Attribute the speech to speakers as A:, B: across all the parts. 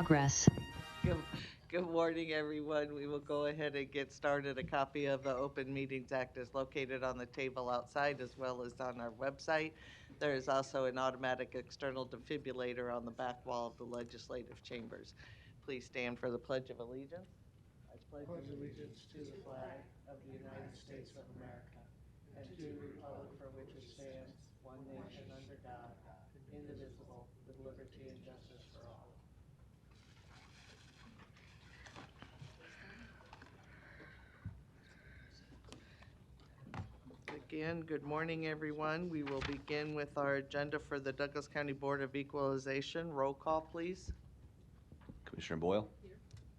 A: progress.
B: Good, good morning, everyone. We will go ahead and get started. A copy of the Open Meetings Act is located on the table outside as well as on our website. There is also an automatic external defibrillator on the back wall of the legislative chambers. Please stand for the Pledge of Allegiance. I pledge allegiance to the flag of the United States of America and to the republic for which it stands, one nation under God, indivisible, with liberty and justice for all. Again, good morning, everyone. We will begin with our agenda for the Douglas County Board of Equalization. Roll call, please.
C: Commissioner Boyle? Here.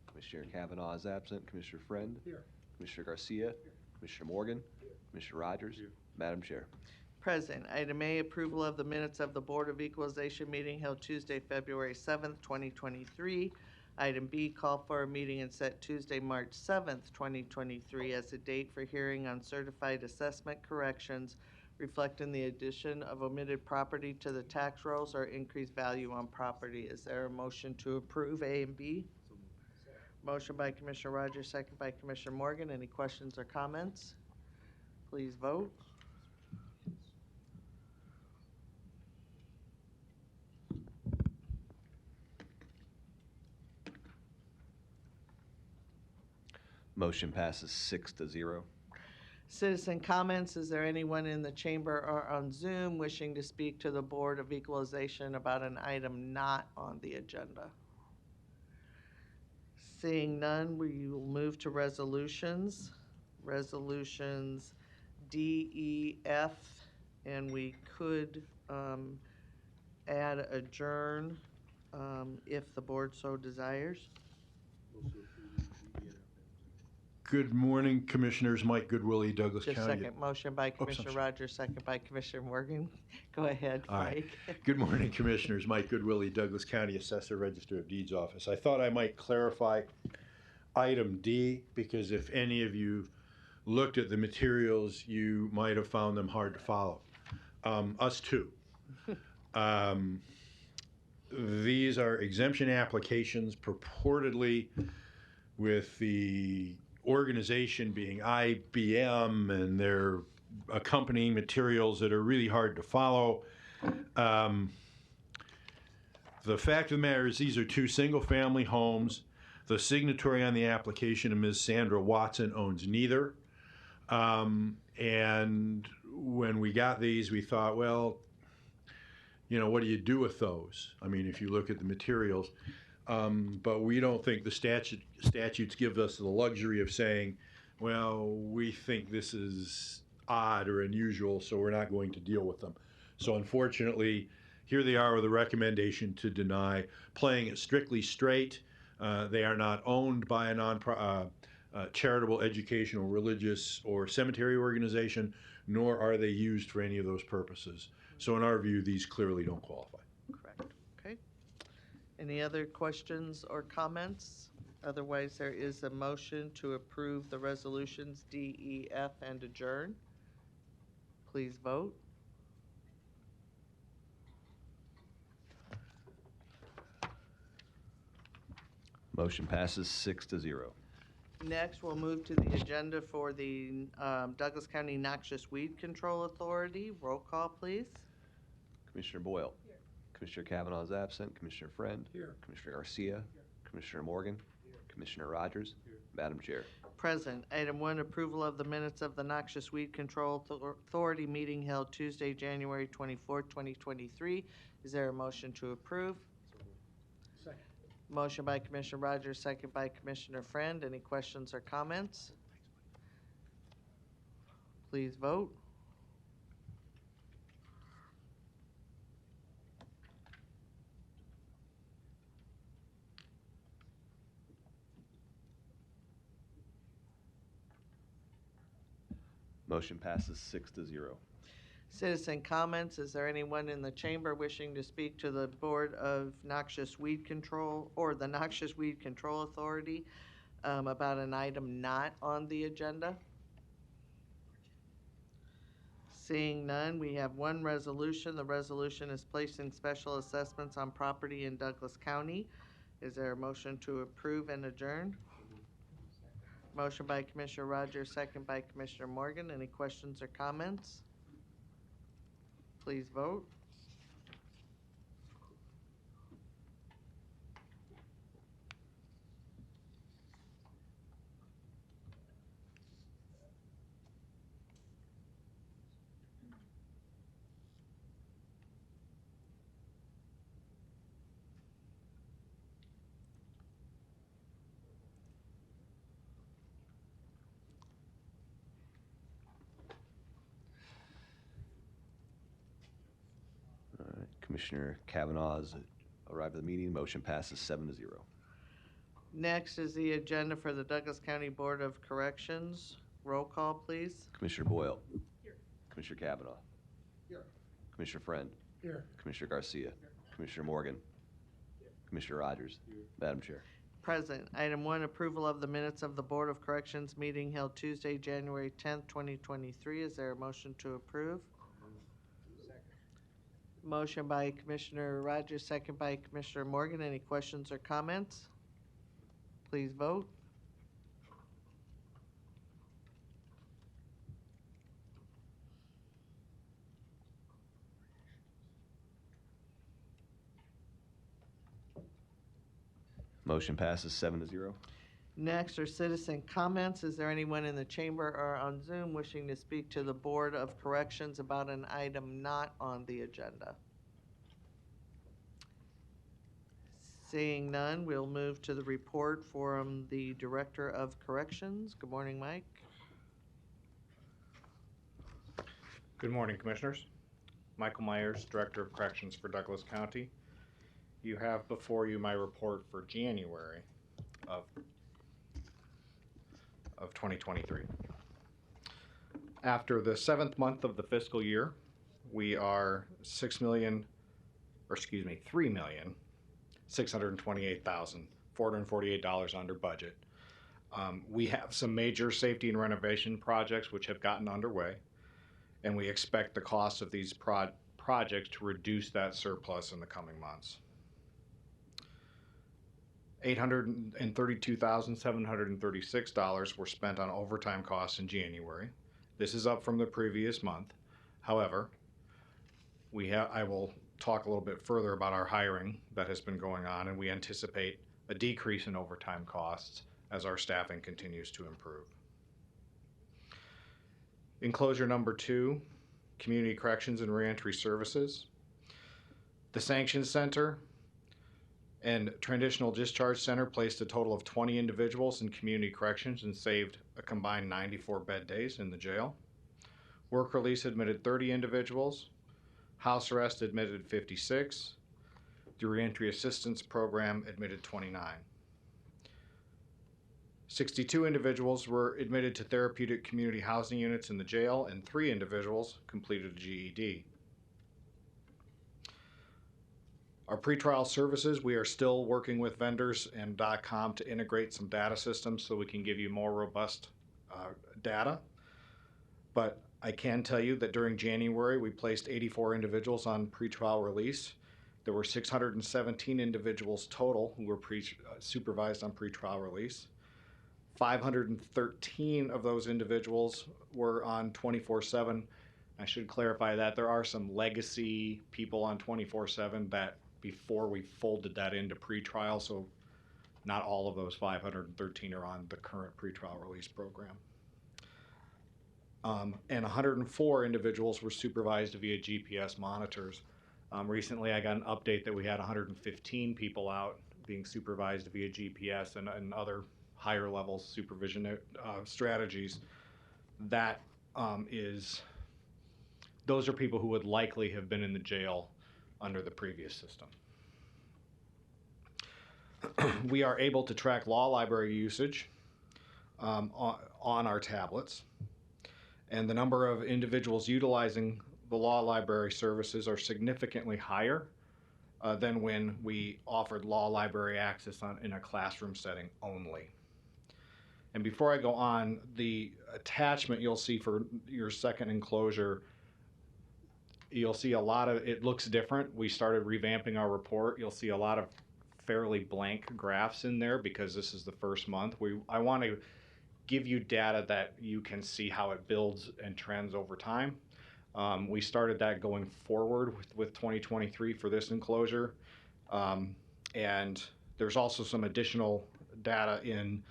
C: Commissioner Kavanaugh is absent. Commissioner Friend? Here. Commissioner Garcia? Here. Commissioner Morgan? Here. Commissioner Rogers? Here. Madam Chair.
B: Present. Item A, approval of the minutes of the Board of Equalization meeting held Tuesday, February 7th, 2023. Item B, call for a meeting and set Tuesday, March 7th, 2023 as a date for hearing on certified assessment corrections reflecting the addition of omitted property to the tax rolls or increased value on property. Is there a motion to approve A and B? Motion by Commissioner Rogers, second by Commissioner Morgan. Any questions or comments? Please vote.
C: Motion passes 6-0.
B: Citizen comments. Is there anyone in the chamber or on Zoom wishing to speak to the Board of Equalization about an item not on the agenda? Seeing none, we will move to resolutions. Resolutions D, E, F, and we could add adjourn if the board so desires.
D: Good morning, Commissioners. Mike Goodwillie, Douglas
B: Just
D: County.
B: second. Motion by Commissioner Rogers, second by Commissioner Morgan. Go ahead,
D: All
B: Mike.
D: right. Good morning, Commissioners. Mike Goodwillie, Douglas County Assessor, Register of Deeds Office. I thought I might clarify item D, because if any of you looked at the materials, you might have found them hard to follow. Us too. These are exemption applications purportedly with the organization being IBM, and their accompanying materials that are really hard to follow. The fact of the matter is these are two single-family homes. The signatory on the application, Ms. Sandra Watson, owns neither. And when we got these, we thought, well, you know, what do you do with those? I mean, if you look at the materials. But we don't think the statutes give us the luxury of saying, well, we think this is odd or unusual, so we're not going to deal with them. So unfortunately, here they are with a recommendation to deny, playing it strictly straight. They are not owned by a charitable, educational, religious, or cemetery organization, nor are they used for any of those purposes. So in our view, these clearly don't qualify.
B: Correct. Okay. Any other questions or comments? Otherwise, there is a motion to approve the resolutions D, E, F, and adjourn. Please vote.
C: Motion passes 6-0.
B: Next, we'll move to the agenda for the Douglas County Noxious Weed Control Authority. Roll call, please.
C: Commissioner Boyle? Here. Commissioner Kavanaugh is absent. Commissioner Friend?
D: Here.
C: Commissioner Garcia? Here. Commissioner Morgan? Here. Commissioner Rogers? Here. Madam Chair.
B: Present. Item 1, approval of the minutes of the Noxious Weed Control Authority meeting held Tuesday, January 24th, 2023. Is there a motion to approve?
D: Second.
B: Motion by Commissioner Rogers, second by Commissioner Friend. Any questions or comments? Please vote.
C: Motion passes 6-0.
B: Citizen comments. Is there anyone in the chamber wishing to speak to the Board of Noxious Weed Control or the Noxious Weed Control Authority about an item not on the agenda? Seeing none, we have one resolution. The resolution is placing special assessments on property in Douglas County. Is there a motion to approve and adjourn? Motion by Commissioner Rogers, second by Commissioner Morgan. Any questions or comments? Please vote.
C: All right, Commissioner Kavanaugh has arrived at the meeting. Motion passes 7-0.
B: Next is the agenda for the Douglas County Board of Corrections. Roll call, please.
C: Commissioner Boyle.
A: Here.
C: Commissioner Kavanaugh.
A: Here.
C: Commissioner Friend.
A: Here.
C: Commissioner Garcia. Commissioner Morgan. Commissioner Rogers. Madam Chair.
B: Present. Item 1, approval of the minutes of the Board of Corrections meeting held Tuesday, January 10th, 2023. Is there a motion to approve?
A: Second.
B: Motion by Commissioner Rogers, second by Commissioner Morgan. Any questions or comments? Please vote.
C: Motion passes 7-0.
B: Next are citizen comments. Is there anyone in the chamber or on Zoom wishing to speak to the Board of Corrections about an item not on the agenda? Seeing none, we'll move to the report from the Director of Corrections. Good morning, Mike.
E: Good morning, Commissioners. Michael Myers, Director of Corrections for Douglas County. You have before you my report for January of 2023. After the 7th month of the fiscal year, we are $3,628,448 under budget. We have some major safety and renovation projects which have gotten underway, and we expect the cost of these projects to reduce that surplus in the coming months. $832,736 were spent on overtime costs in January. This is up from the previous month. However, I will talk a little bit further about our hiring that has been going on, and we anticipate a decrease in overtime costs as our staffing continues to improve. Enclosure number 2, Community Corrections and Reentry Services. The Sanctions Center and Transitional Discharge Center placed a total of 20 individuals in community corrections and saved a combined 94 bed days in the jail. Work release admitted 30 individuals. House arrest admitted 56. The Reentry Assistance Program admitted 29. 62 individuals were admitted to therapeutic community housing units in the jail, and 3 individuals completed a GED. Our pretrial services, we are still working with vendors and .com to integrate some data systems so we can give you more robust data. But I can tell you that during January, we placed 84 individuals on pretrial release. There were 617 individuals total who were supervised on pretrial release. 513 of those individuals were on 24/7. I should clarify that there are some legacy people on 24/7 that before we folded that into pretrial, so not all of those 513 are on the current pretrial release program. And 104 individuals were supervised via GPS monitors. Recently I got an update that we had 115 people out being supervised via GPS and other higher level supervision strategies. That those are people who would likely have been in the jail under the previous system. We are able to track law library usage on our tablets, and the number of individuals utilizing the law library services are significantly higher than when we offered law library access in a classroom setting only. And before I go on, the attachment you'll see for your second enclosure, you'll see a lot of, it looks different. We started revamping our report. You'll see a lot of fairly blank graphs in there because this is the first month. I want to give you data that you can see how it builds and trends over time. We started that going forward with 2023 for this enclosure. And there's also some additional data in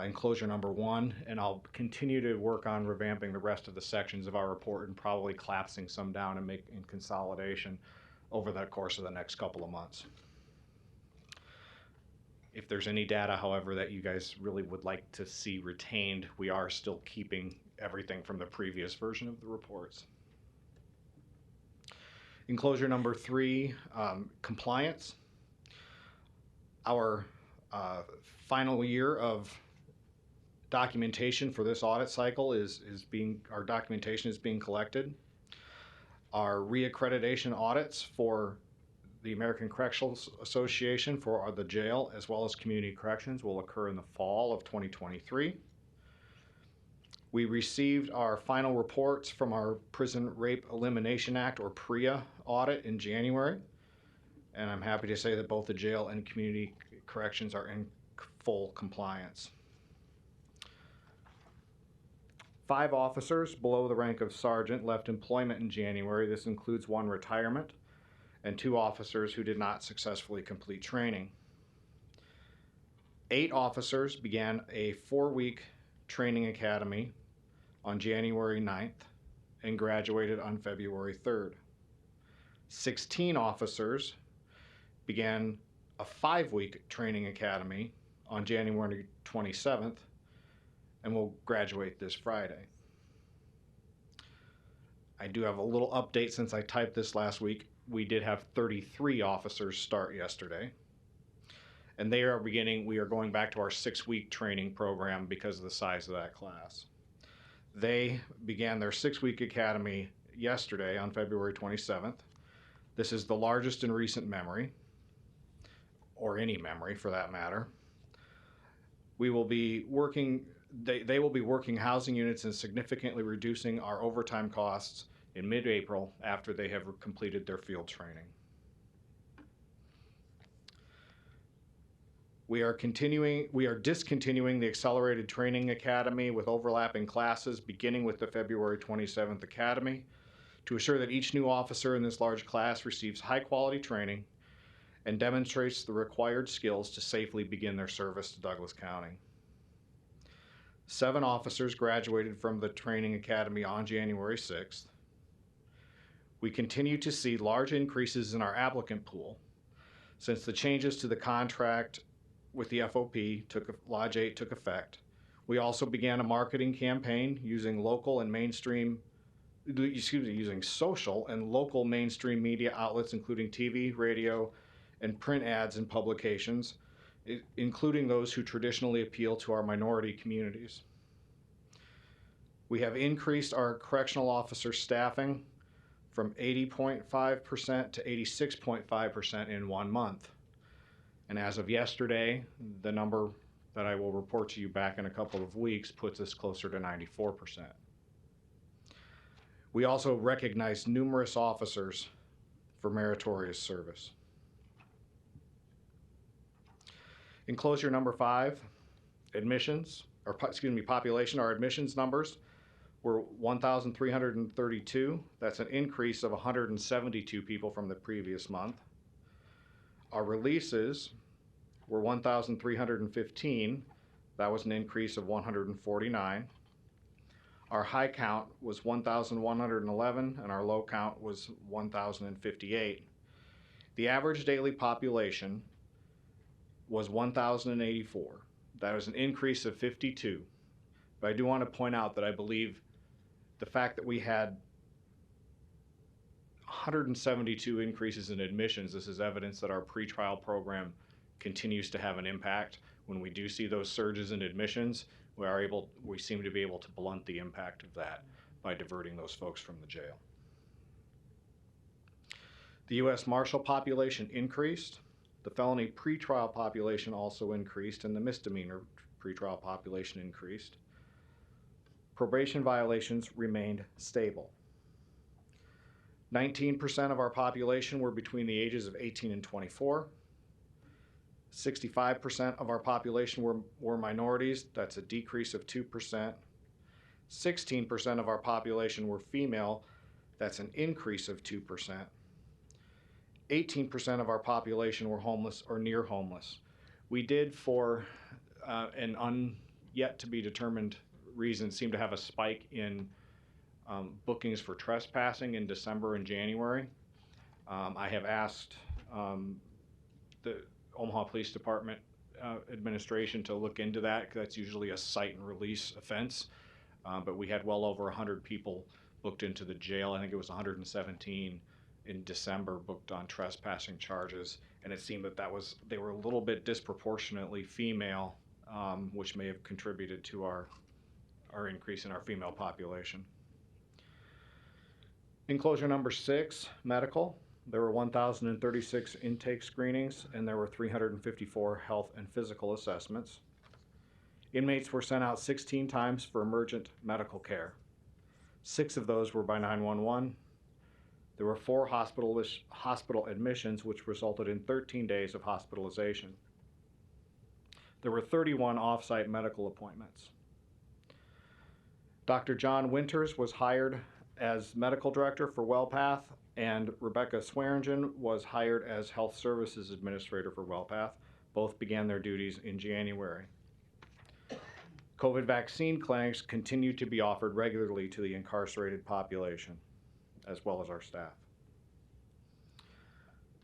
E: enclosure number 1, and I'll continue to work on revamping the rest of the sections of our report and probably collapsing some down and making consolidation over the course of the next couple of months. If there's any data, however, that you guys really would like to see retained, we are still keeping everything from the previous version of the reports. Enclosure number 3, compliance. Our final year of documentation for this audit cycle our documentation is being collected. Our reaccreditation audits for the American Correctional Association for the jail as well as community corrections will occur in the fall of 2023. We received our final reports from our Prison Rape Elimination Act, or PREA, audit in January, and I'm happy to say that both the jail and community corrections are in full compliance. 5 officers below the rank of sergeant left employment in January. This includes 1 retirement and 2 officers who did not successfully complete training. 8 officers began a 4-week training academy on January 9th and graduated on February 3rd. 16 officers began a 5-week training academy on January 27th and will graduate this Friday. I do have a little update since I typed this last week. We did have 33 officers start yesterday, and we are going back to our 6-week training program because of the size of that class. They began their 6-week academy yesterday on February 27th. This is the largest in recent memory, or any memory for that matter. They will be working housing units and significantly reducing our overtime costs in mid-April after they have completed their field training. We are discontinuing the Accelerated Training Academy with overlapping classes beginning with the February 27th Academy to assure that each new officer in this large class receives high-quality training and demonstrates the required skills to safely begin their service to Douglas County. 7 officers graduated from the training academy on January 6th. We continue to see large increases in our applicant pool since the changes to the contract with the FOP Lodge 8 took effect. We also began a marketing campaign using social and local mainstream media outlets, including TV, radio, and print ads and publications, including those who traditionally appeal to our minority communities. We have increased our correctional officer staffing from 80.5% to 86.5% in 1 month. And as of yesterday, the number that I will report to you back in a couple of weeks puts us closer to 94%. We also recognize numerous officers for meritorious service. Enclosure number 5, population. Our admissions numbers were 1,332. That's an increase of 172 people from the previous month. Our releases were 1,315. That was an increase of 149. Our high count was 1,111, and our low count was 1,058. The average daily population was 1,084. That was an increase of 52. But I do want to point out that I believe the fact that we had 172 increases in admissions, this is evidence that our pretrial program continues to have an impact. When we do see those surges in admissions, we seem to be able to blunt the impact of that by diverting those folks from the jail. The U.S. Marshal population increased. The felony pretrial population also increased, and the misdemeanor pretrial population increased. Probation violations remained stable. 19% of our population were between the ages of 18 and 24. 65% of our population were minorities. That's a decrease of 2%. 16% of our population were female. That's an increase of 2%. 18% of our population were homeless or near homeless. We did, for an yet to be determined reason, seem to have a spike in bookings for trespassing in December and January. I have asked the Omaha Police Department administration to look into that, because that's usually a cite and release offense. But we had well over 100 people booked into the jail. I think it was 117 in December booked on trespassing charges, and it seemed that they were a little bit disproportionately female, which may have contributed to our increase in our female population. Enclosure number 6, medical. There were 1,036 intake screenings, and there were 354 health and physical assessments. Inmates were sent out 16 times for emergent medical care. 6 of those were by 911. There were 4 hospital admissions, which resulted in 13 days of hospitalization. There were 31 off-site medical appointments. Dr. John Winters was hired as medical director for WellPath, and Rebecca Swearingen was hired as health services administrator for WellPath. Both began their duties in January. COVID vaccine clinics continue to be offered regularly to the incarcerated population, as well as our staff.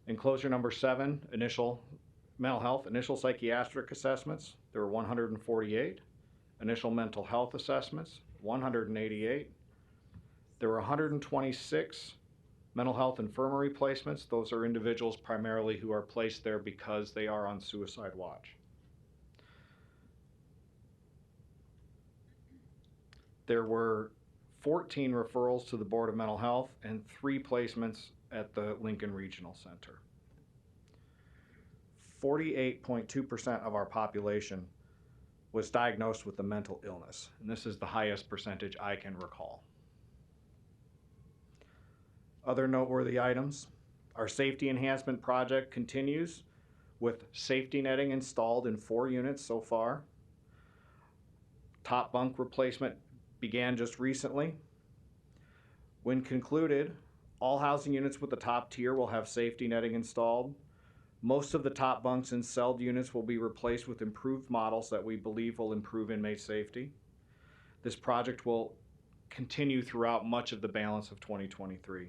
E: Enclosure number 7, initial mental health, initial psychiatric assessments. There were 148. Initial mental health assessments, 188. There were 126 mental health infirmary placements. Those are individuals primarily who are placed there because they are on suicide watch. There were 14 referrals to the Board of Mental Health and 3 placements at the Lincoln Regional Center. 48.2% of our population was diagnosed with a mental illness, and this is the highest percentage I can recall. Other noteworthy items: our safety enhancement project continues with safety netting installed in 4 units so far. Top bunk replacement began just recently. When concluded, all housing units with the top tier will have safety netting installed. Most of the top bunks in celled units will be replaced with improved models that we believe will improve inmate safety. This project will continue throughout much of the balance of 2023.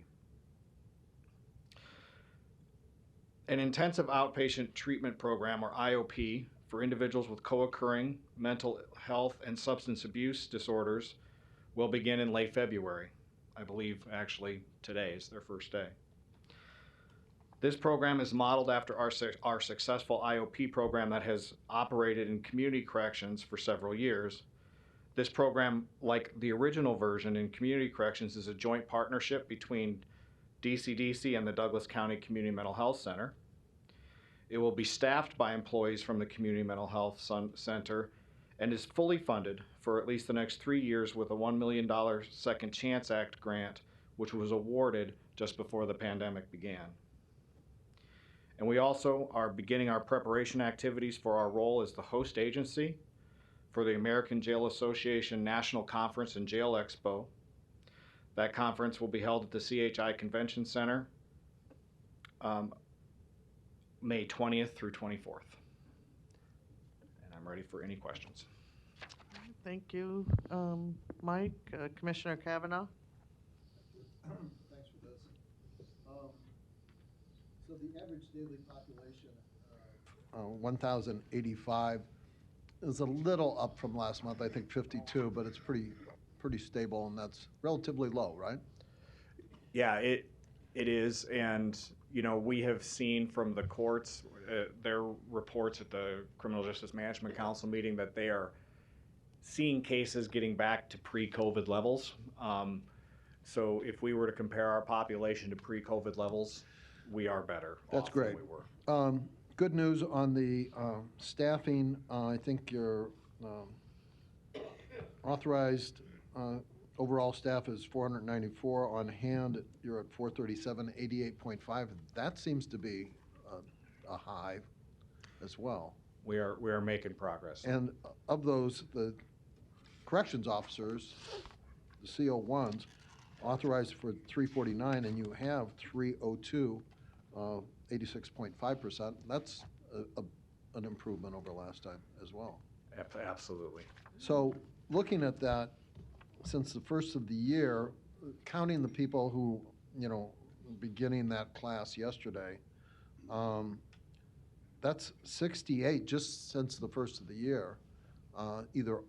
E: An intensive outpatient treatment program, or IOP, for individuals with co-occurring mental health and substance abuse disorders will begin in late February. I believe actually today is their first day. This program is modeled after our successful IOP program that has operated in community corrections for several years. This program, like the original version in community corrections, is a joint partnership between DCDC and the Douglas County Community Mental Health Center. It will be staffed by employees from the Community Mental Health Center and is fully funded for at least the next 3 years with a $1 million Second Chance Act grant, which was awarded just before the pandemic began. And we also are beginning our preparation activities for our role as the host agency for the American Jail Association National Conference and Jail Expo. That conference will be held at the CHI Convention Center May 20th through 24th. And I'm ready for any questions.
B: Thank you, Mike. Commissioner Kavanaugh?
A: Thanks for this. So the average daily population, 1,085, is a little up from last month, I think 52, but it's pretty stable, and that's relatively low, right?
E: Yeah, it is, and you know, we have seen from the courts, their reports at the Criminal Justice Management Council meeting, that they are seeing cases getting back to pre-COVID levels. So if we were to compare our population to pre-COVID levels, we are better
A: That's
E: off
A: great.
E: than we were.
A: Good news on the staffing. I think your authorized overall staff is 494. On hand, you're at 437, 88.5. That seems to be a high. as well.
E: We are making progress.
A: And of those, the corrections officers, the CO1s, authorized for 349, and you have 302, 86.5%. That's an improvement over last time as well.
E: Absolutely.
A: So looking at that, since the first of the year, counting the people who, beginning that class yesterday, that's 68 just since the first of the year, either,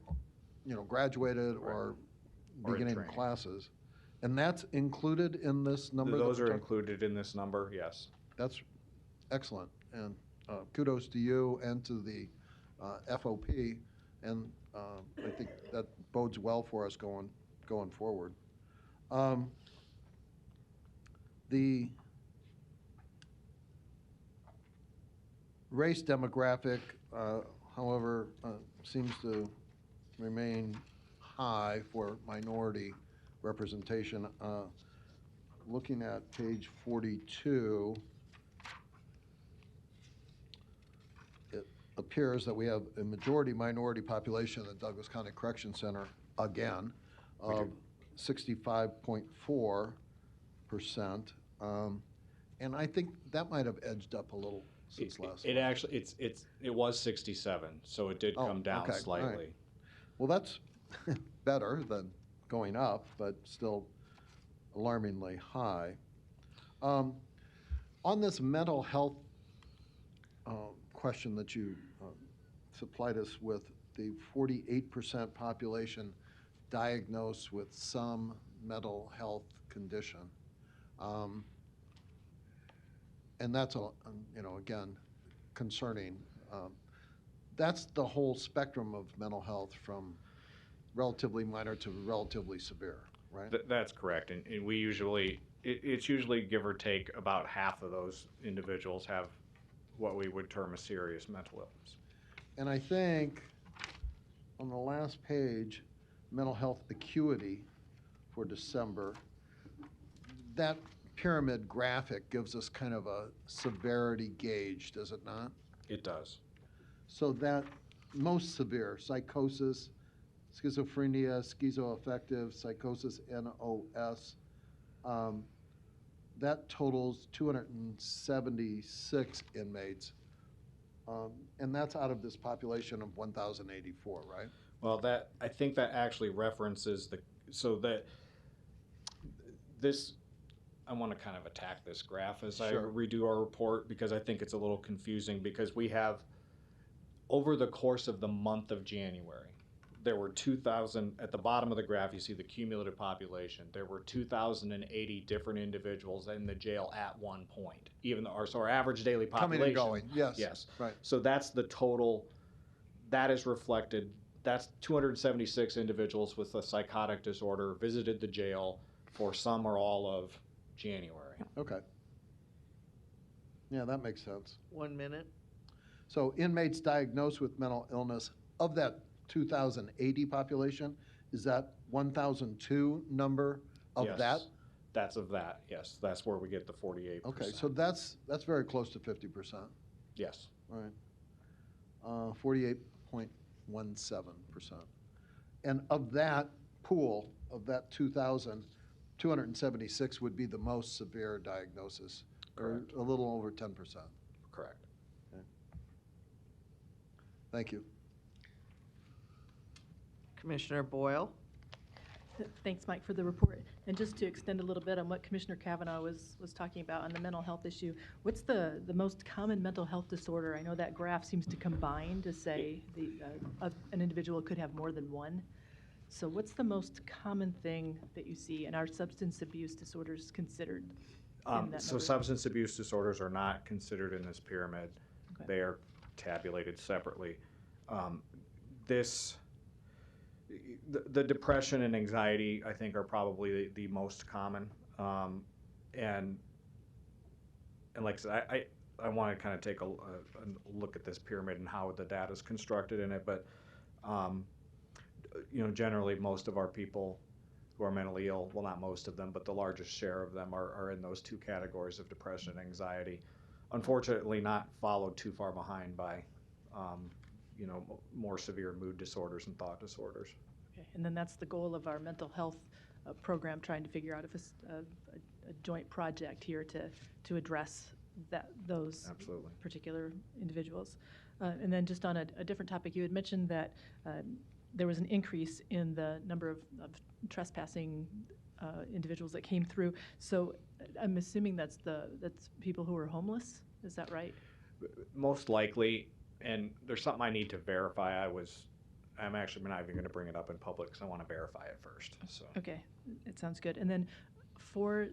A: graduated or
E: Or in
A: beginning
E: training.
A: classes. And that's included in this number? that
E: Those
A: we're
E: are
A: talking-
E: included in this number, yes.
A: That's excellent, and kudos to you and to the FOP, and I think that bodes well for us going forward. The race demographic, however, seems to remain high for minority representation. Looking at page 42, it appears that we have a majority minority population in the Douglas County Correction Center again of 65.4%. And I think that might have edged up a little since last
E: It
A: month.
E: actually, it was 67, so it did
A: Oh,
E: come down
A: okay, all right.
E: slightly.
A: Well, that's better than going up, but still alarmingly high. On this mental health question that you supplied us with, the 48% population diagnosed with some mental health condition. And that's, again, concerning. That's the whole spectrum of mental health from relatively minor to relatively severe, right?
E: That's correct, and we usually, it's usually give or take about half of those individuals have what we would term a serious mental illness.
A: And I think on the last page, mental health acuity for December, that pyramid graphic gives us kind of a severity gauge, does it not?
E: It does.
A: So that most severe, psychosis, schizophrenia, schizoaffective, psychosis, NOS, that totals 276 inmates. And that's out of this population of 1,084, right?
E: Well, I think that actually references I want to kind of attack this graph as I
A: Sure.
E: redo our report, because I think it's a little confusing, because we have, over the course of the month of January, there were 2,000, at the bottom of the graph you see the cumulative population, there were 2,080 different individuals in the jail at one point, so our average daily population.
A: Coming and going, yes.
E: Yes.
A: Right.
E: So that's the total, that is reflected, that's 276 individuals with a psychotic disorder visited the jail for some or all of January.
A: Okay. Yeah, that makes sense.
B: 1 minute.
A: So inmates diagnosed with mental illness, of that 2,080 population, is that 1,002 number of
E: Yes,
A: that?
E: That's of that, yes. That's where we get the 48%.
A: Okay, so that's very close to 50%.
E: Yes.
A: All right. 48.17%. And of that pool, of that 2,276 would be the most severe diagnosis,
E: Correct.
A: or a little over 10%.
E: Correct.
A: Thank you.
B: Commissioner Boyle?
F: Thanks, Mike, for the report. And just to extend a little bit on what Commissioner Kavanaugh was talking about on the mental health issue, what's the most common mental health disorder? I know that graph seems to combine to say an individual could have more than one. So what's the most common thing that you see, and are substance abuse disorders considered in that
E: So
F: number?
E: substance abuse disorders are not considered in this pyramid.
F: Okay.
E: They are tabulated separately. The depression and anxiety, I think, are probably the most common. And like I said, I want to kind of take a look at this pyramid and how the data is constructed in it. But, generally most of our people who are mentally ill, well, not most of them, but the largest share of them are in those two categories of depression and anxiety. unfortunately not followed too far behind by, more severe mood disorders and thought disorders.
F: Okay. And then that's the goal of our mental health program, trying to figure out if it's a joint project here to address those
E: Absolutely.
F: particular individuals. And then just on a different topic, you had mentioned that there was an increase in the number of trespassing individuals that came through. So I'm assuming that's people who are homeless. Is that right?
E: Most likely, and there's something I need to verify. I'm actually not even going to bring it up in public because I want to verify it first. So.
F: Okay, it sounds good. And then for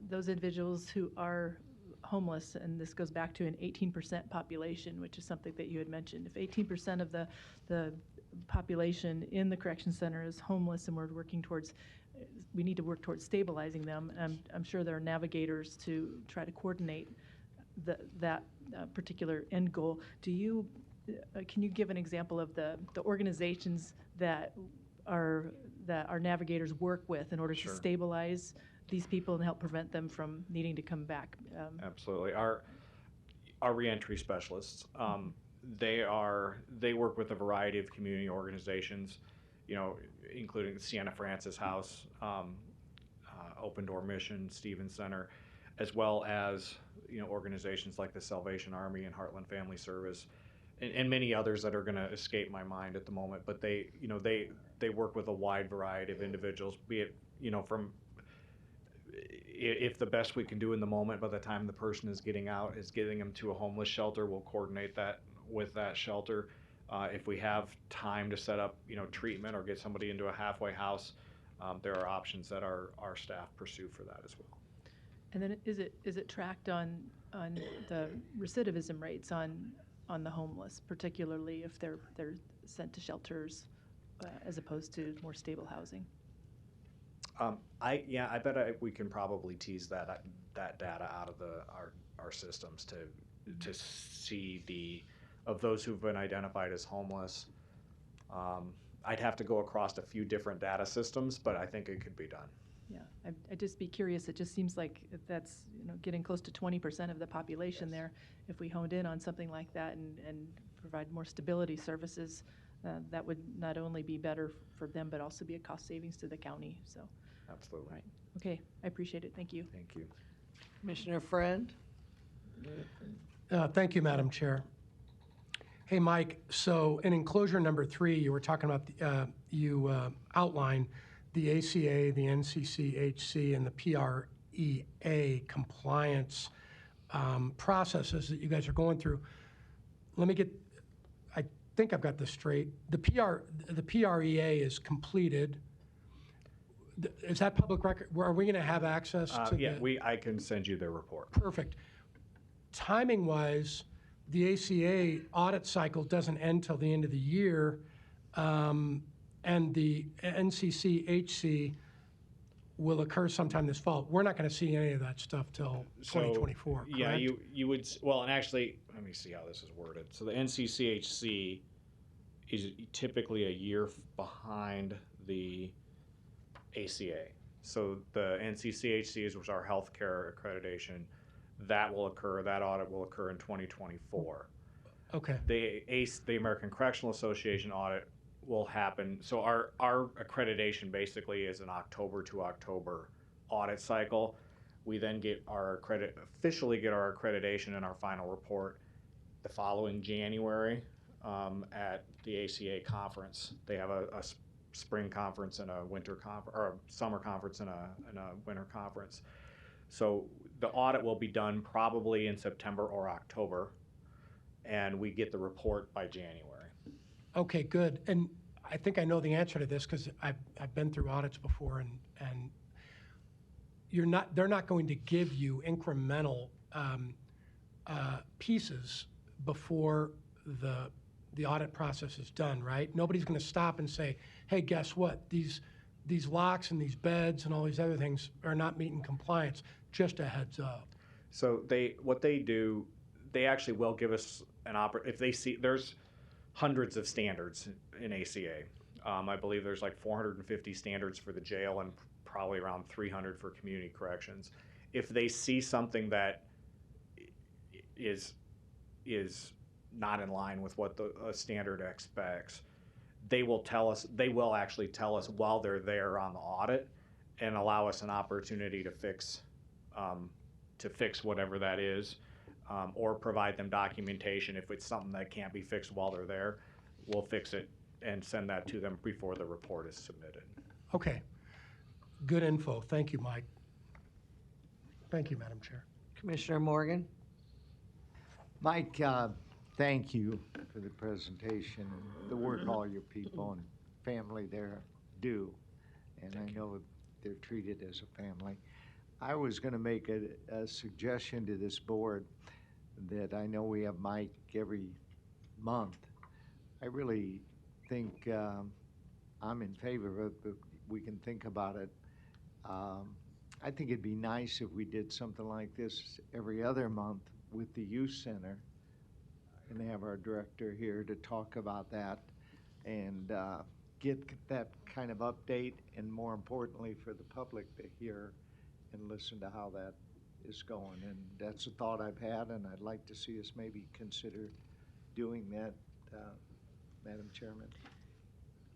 F: those individuals who are homeless, and this goes back to an 18% population, which is something that you had mentioned. If 18% of the population in the correction center is homeless, and we need to work towards stabilizing them. I'm sure there are navigators to try to coordinate that particular end goal. Can you give an example of the organizations that our navigators work with in order
E: Sure.
F: to stabilize these people and help prevent them from needing to come back?
E: Absolutely. Our reentry specialists, they work with a variety of community organizations, including Sienna Francis House, Open Door Mission, Stevens Center, as well as organizations like the Salvation Army and Heartland Family Service, and many others that are going to escape my mind at the moment. But they work with a wide variety of individuals, be it from if the best we can do in the moment by the time the person is getting out is getting them to a homeless shelter, we'll coordinate that with that shelter. If we have time to set up, treatment or get somebody into a halfway house, there are options that our staff pursue for that as well.
F: And then is it tracked on the recidivism rates on the homeless, particularly if they're sent to shelters as opposed to more stable housing?
E: I bet we can probably tease that data out of our systems to see of those who've been identified as homeless. I'd have to go across a few different data systems, but I think it could be done.
F: Yeah, I'd just be curious. It just seems like that's getting close to 20% of the population there. If we honed in on something like that and provide more stability services, that would not only be better for them, but also be a cost savings to the county. So,
E: Absolutely.
F: right. Okay, I appreciate it. Thank you.
E: Thank you.
B: Commissioner Friend?
G: Thank you, Madam Chair. Hey, Mike, so in enclosure number 3, you were talking about, you outlined the ACA, the NCCHC, and the PREA compliance processes that you guys are going through. I think I've got this straight. The PREA is completed. Is that public record? Are we going to have access to
E: Yeah,
G: the...
E: I can send you the report.
G: Perfect. Timing-wise, the ACA audit cycle doesn't end till the end of the year, and the NCCHC will occur sometime this fall. We're not going to see any of that stuff till 2024, correct?
E: Yeah, you would, well, and actually, let me see how this is worded. So the NCCHC is typically a year behind the ACA. So the NCCHC is our healthcare accreditation. That audit will occur in 2024.
G: Okay.
E: The American Correctional Association audit will happen. So our accreditation basically is an October to October audit cycle. We then officially get our accreditation and our final report the following January at the ACA conference. They have a spring conference and a winter conference, or a summer conference and a winter conference. So the audit will be done probably in September or October, and we get the report by January.
G: Okay, good. And I think I know the answer to this because I've been through audits before, and they're not going to give you incremental pieces before the audit process is done, right? Nobody's going to stop and say, hey, guess what? These locks and these beds and all these other things are not meeting compliance. Just a heads up.
E: So what they do, they actually will give us if they see there's hundreds of standards in ACA. I believe there's like 450 standards for the jail and probably around 300 for community corrections. If they see something that is not in line with what the standard expects, they will actually tell us while they're there on the audit and allow us an opportunity to fix whatever that is, or provide them documentation. If it's something that can't be fixed while they're there, we'll fix it and send that to them before the report is submitted.
G: Okay. Good info. Thank you, Mike. Thank you, Madam Chair.
B: Commissioner Morgan?
H: Mike, thank you for the presentation and the work all your people and family there do. And I know they're treated as a family. I was going to make a suggestion to this board that I know we have Mike every month. I really think I'm in favor of it, but we can think about it. I think it'd be nice if we did something like this every other month with the youth center and have our director here to talk about that and get that kind of update, and more importantly for the public to hear and listen to how that is going. And that's a thought I've had, and I'd like to see us maybe consider doing that, Madam Chairman.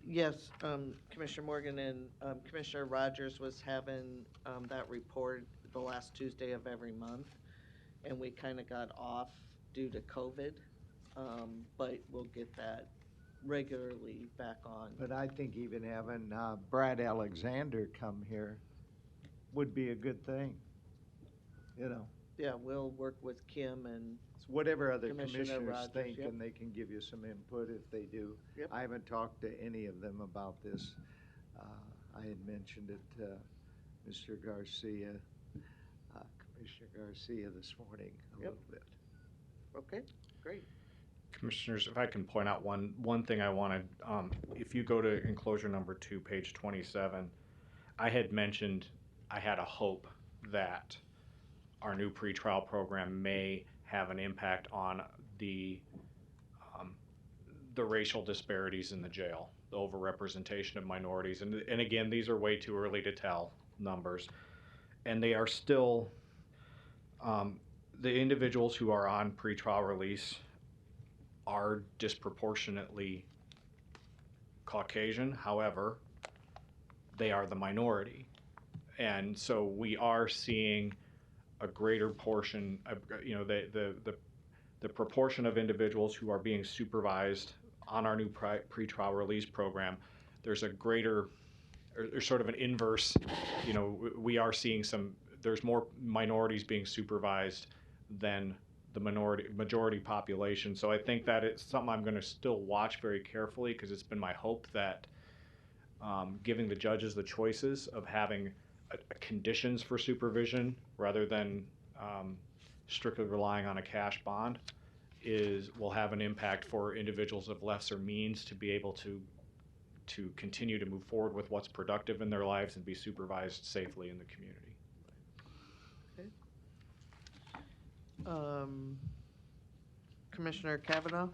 B: Yes, Commissioner Morgan, and Commissioner Rogers was having that report the last Tuesday of every month, and we kind of got off due to COVID, but we'll get that regularly back on.
H: But I think even having Brad Alexander come here would be a good thing, you know.
B: Yeah, we'll work with Kim and
H: Whatever other
B: Commissioner
H: commissioners
B: Rogers,
H: think,
B: yep.
H: and they can give you some input if they do.
B: Yep.
H: I haven't talked to any of them about this. I had mentioned it to Mr. Garcia, Commissioner Garcia this morning a
B: Yep.
H: little bit.
B: Okay, great.
E: Commissioners, if I can point out one thing I wanted, if you go to enclosure number 2, page 27, I had mentioned I had a hope that our new pretrial program may have an impact on the racial disparities in the jail, the overrepresentation of minorities, and again, these are way too early to tell numbers, and they are still the individuals who are on pretrial release are disproportionately Caucasian. However, they are the minority, and so we are seeing a greater portion of, the proportion of individuals who are being supervised on our new pretrial release program. There's a greater, or sort of an inverse, we are seeing there's more minorities being supervised than the majority population. So I think that it's something I'm going to still watch very carefully, because it's been my hope that giving the judges the choices of having conditions for supervision rather than strictly relying on a cash bond will have an impact for individuals of lesser means to be able to continue to move forward with what's productive in their lives and be supervised safely in the community.
B: Commissioner Kavanaugh?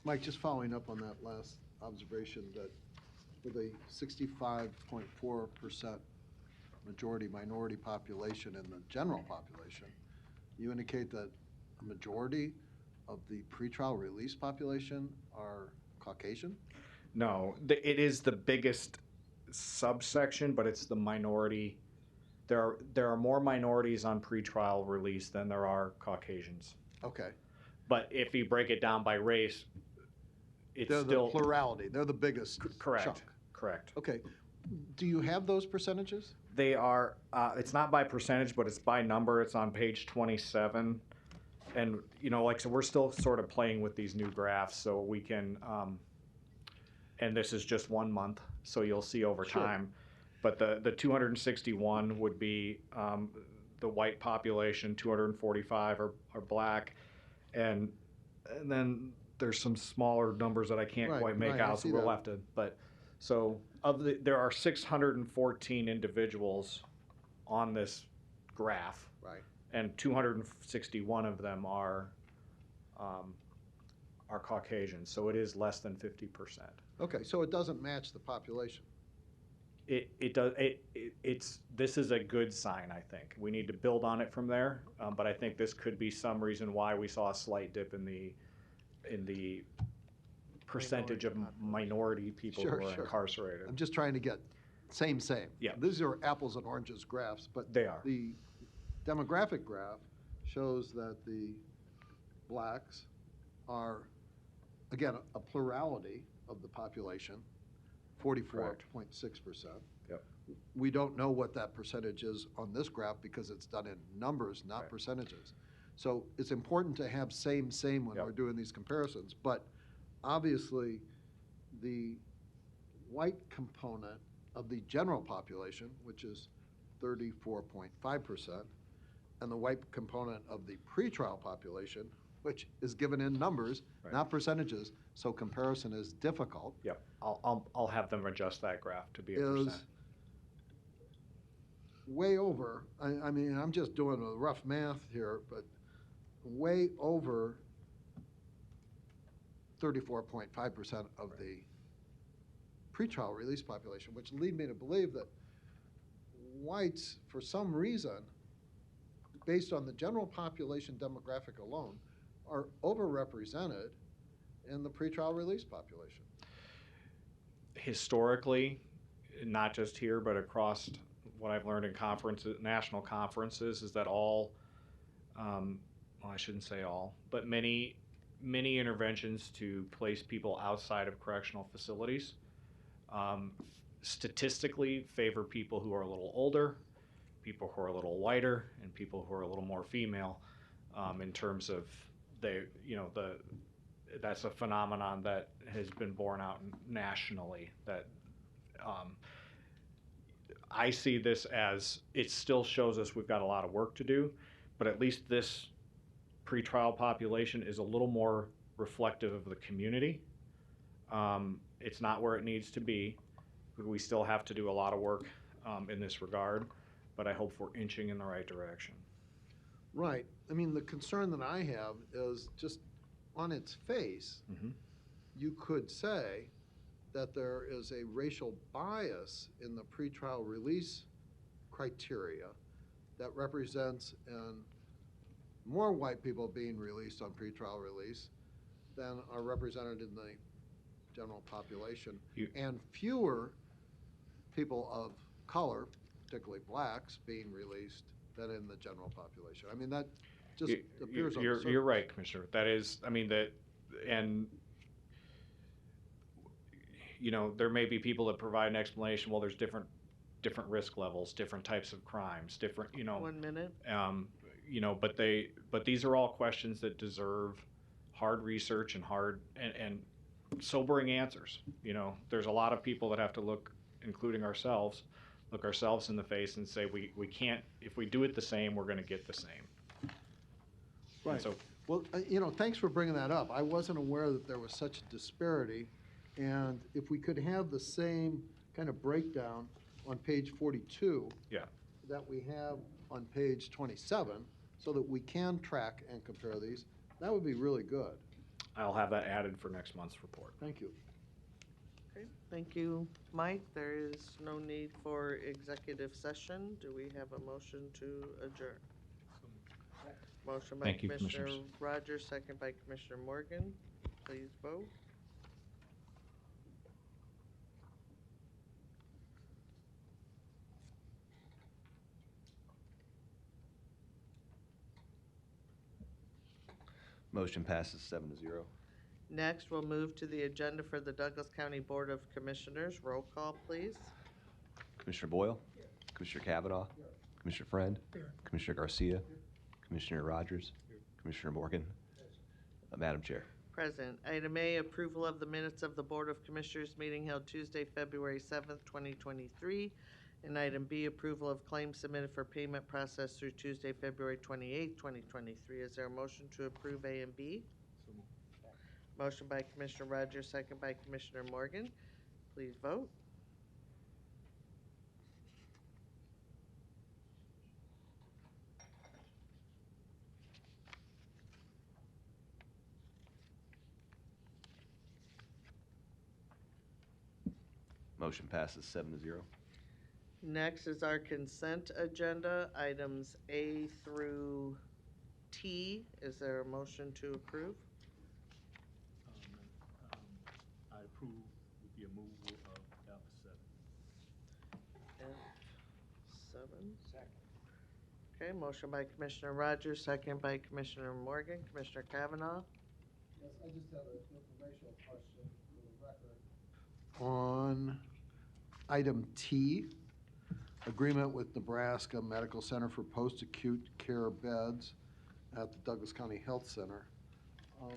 A: Mike, just following up on that last observation, that with a 65.4% majority minority population in the general population, you indicate that a majority of the pretrial release population are Caucasian?
E: No, it is the biggest subsection, but it's the minority. There are more minorities on pretrial release than there are Caucasians.
A: Okay.
E: But if you break it down by race, it's
A: They're
E: still
A: the plurality. They're the biggest
E: correct.
A: chunk.
E: Correct.
A: Okay. Do you have those percentages?
E: They are. It's not by percentage, but it's by number. It's on page 27, and so we're still sort of playing with these new graphs, so we can. And this is just 1 month, so you'll see over
A: Sure.
E: time. But the 261 would be the white population. 245 are black, and then there's some smaller numbers that I can't
A: Right,
E: quite make
A: right, I
E: out, so
A: see
E: we'll
A: that.
E: have to. But so there are 614 individuals on this graph,
A: Right.
E: and 261 of them are Caucasian. So it is less than 50%.
A: Okay, so it doesn't match the population.
E: this is a good sign, I think. We need to build on it from there, but I think this could be some reason why we saw a slight dip in the percentage of minority people
A: Sure,
E: who are
A: sure.
E: incarcerated.
A: I'm just trying to get same.
E: Yeah.
A: These are apples and oranges graphs, but
E: They are.
A: the demographic graph shows that the blacks are, again, a plurality of the population, 44.6%.
E: Yep.
A: We don't know what that percentage is on this graph because it's done in numbers, not
E: Right.
A: percentages. So it's important to have same when
E: Yep.
A: we're doing these comparisons. But obviously, the white component of the general population, which is 34.5%, and the white component of the pretrial population, which is given in numbers,
E: Right.
A: not percentages, so comparison is difficult,
E: Yep, I'll have them adjust that graph to be a
A: is
E: percent.
A: way over, I mean, I'm just doing a rough math here, but way over 34.5% of the pretrial release population, which lead me to believe that whites, for some reason, based on the general population demographic alone, are overrepresented in the pretrial release population.
E: Historically, not just here, but across what I've learned in conferences, national conferences, is that all, well, I shouldn't say all, but many interventions to place people outside of correctional facilities statistically favor people who are a little older, people who are a little whiter, and people who are a little more female, in terms of that's a phenomenon that has been borne out nationally. That I see this as, it still shows us we've got a lot of work to do, but at least this pretrial population is a little more reflective of the community. It's not where it needs to be. We still have to do a lot of work in this regard, but I hope we're inching in the right direction.
A: Right. I mean, the concern that I have is just on its face,
E: Mhm.
A: you could say that there is a racial bias in the pretrial release criteria that represents more white people being released on pretrial release than are represented in the general population, and fewer people of color, particularly blacks, being released than in the general population. I mean, that just appears on the surface.
E: You're right, Commissioner. That is, I mean, and there may be people that provide an explanation. Well, there's different risk levels, different types of crimes, different,
B: 1 minute.
E: but these are all questions that deserve hard research and hard and sobering answers. There's a lot of people that have to look ourselves in the face and say, we can't, if we do it the same, we're going to get the same.
A: Right.
E: So,
A: Well, thanks for bringing that up. I wasn't aware that there was such a disparity. And if we could have the same kind of breakdown on page 42
E: yeah,
A: that we have on page 27, so that we can track and compare these, that would be really good.
E: I'll have that added for next month's report.
A: Thank you.
B: Okay, thank you, Mike. There is no need for executive session. Do we have a motion to adjourn? Motion by
E: Thank you,
B: Commissioner
E: Commissioners.
B: Rogers, second by Commissioner Morgan. Please vote.
C: Motion passes 7-0.
B: Next, we'll move to the agenda for the Douglas County Board of Commissioners. Roll call, please.
C: Commissioner Boyle? Commissioner Kavanaugh? Commissioner Friend? Commissioner Garcia? Commissioner Rogers? Commissioner Morgan? Madam Chair.
B: Present. Item A, approval of the minutes of the Board of Commissioners meeting held Tuesday, February 7th, 2023. And item B, approval of claims submitted for payment process through Tuesday, February 28th, 2023. Is there a motion to approve A and B? Motion by Commissioner Rogers, second by Commissioner Morgan. Please vote.
C: Motion passes 7-0.
B: Next is our consent agenda, items A through T. Is there a motion to approve?
I: I approve with the removal of F7.
B: F7. Okay, motion by Commissioner Rogers, second by Commissioner Morgan. Commissioner Kavanaugh?
A: Yes, I just have an informational question for the record. On item T, agreement with Nebraska Medical Center for post-acute care beds at the Douglas County Health Center. I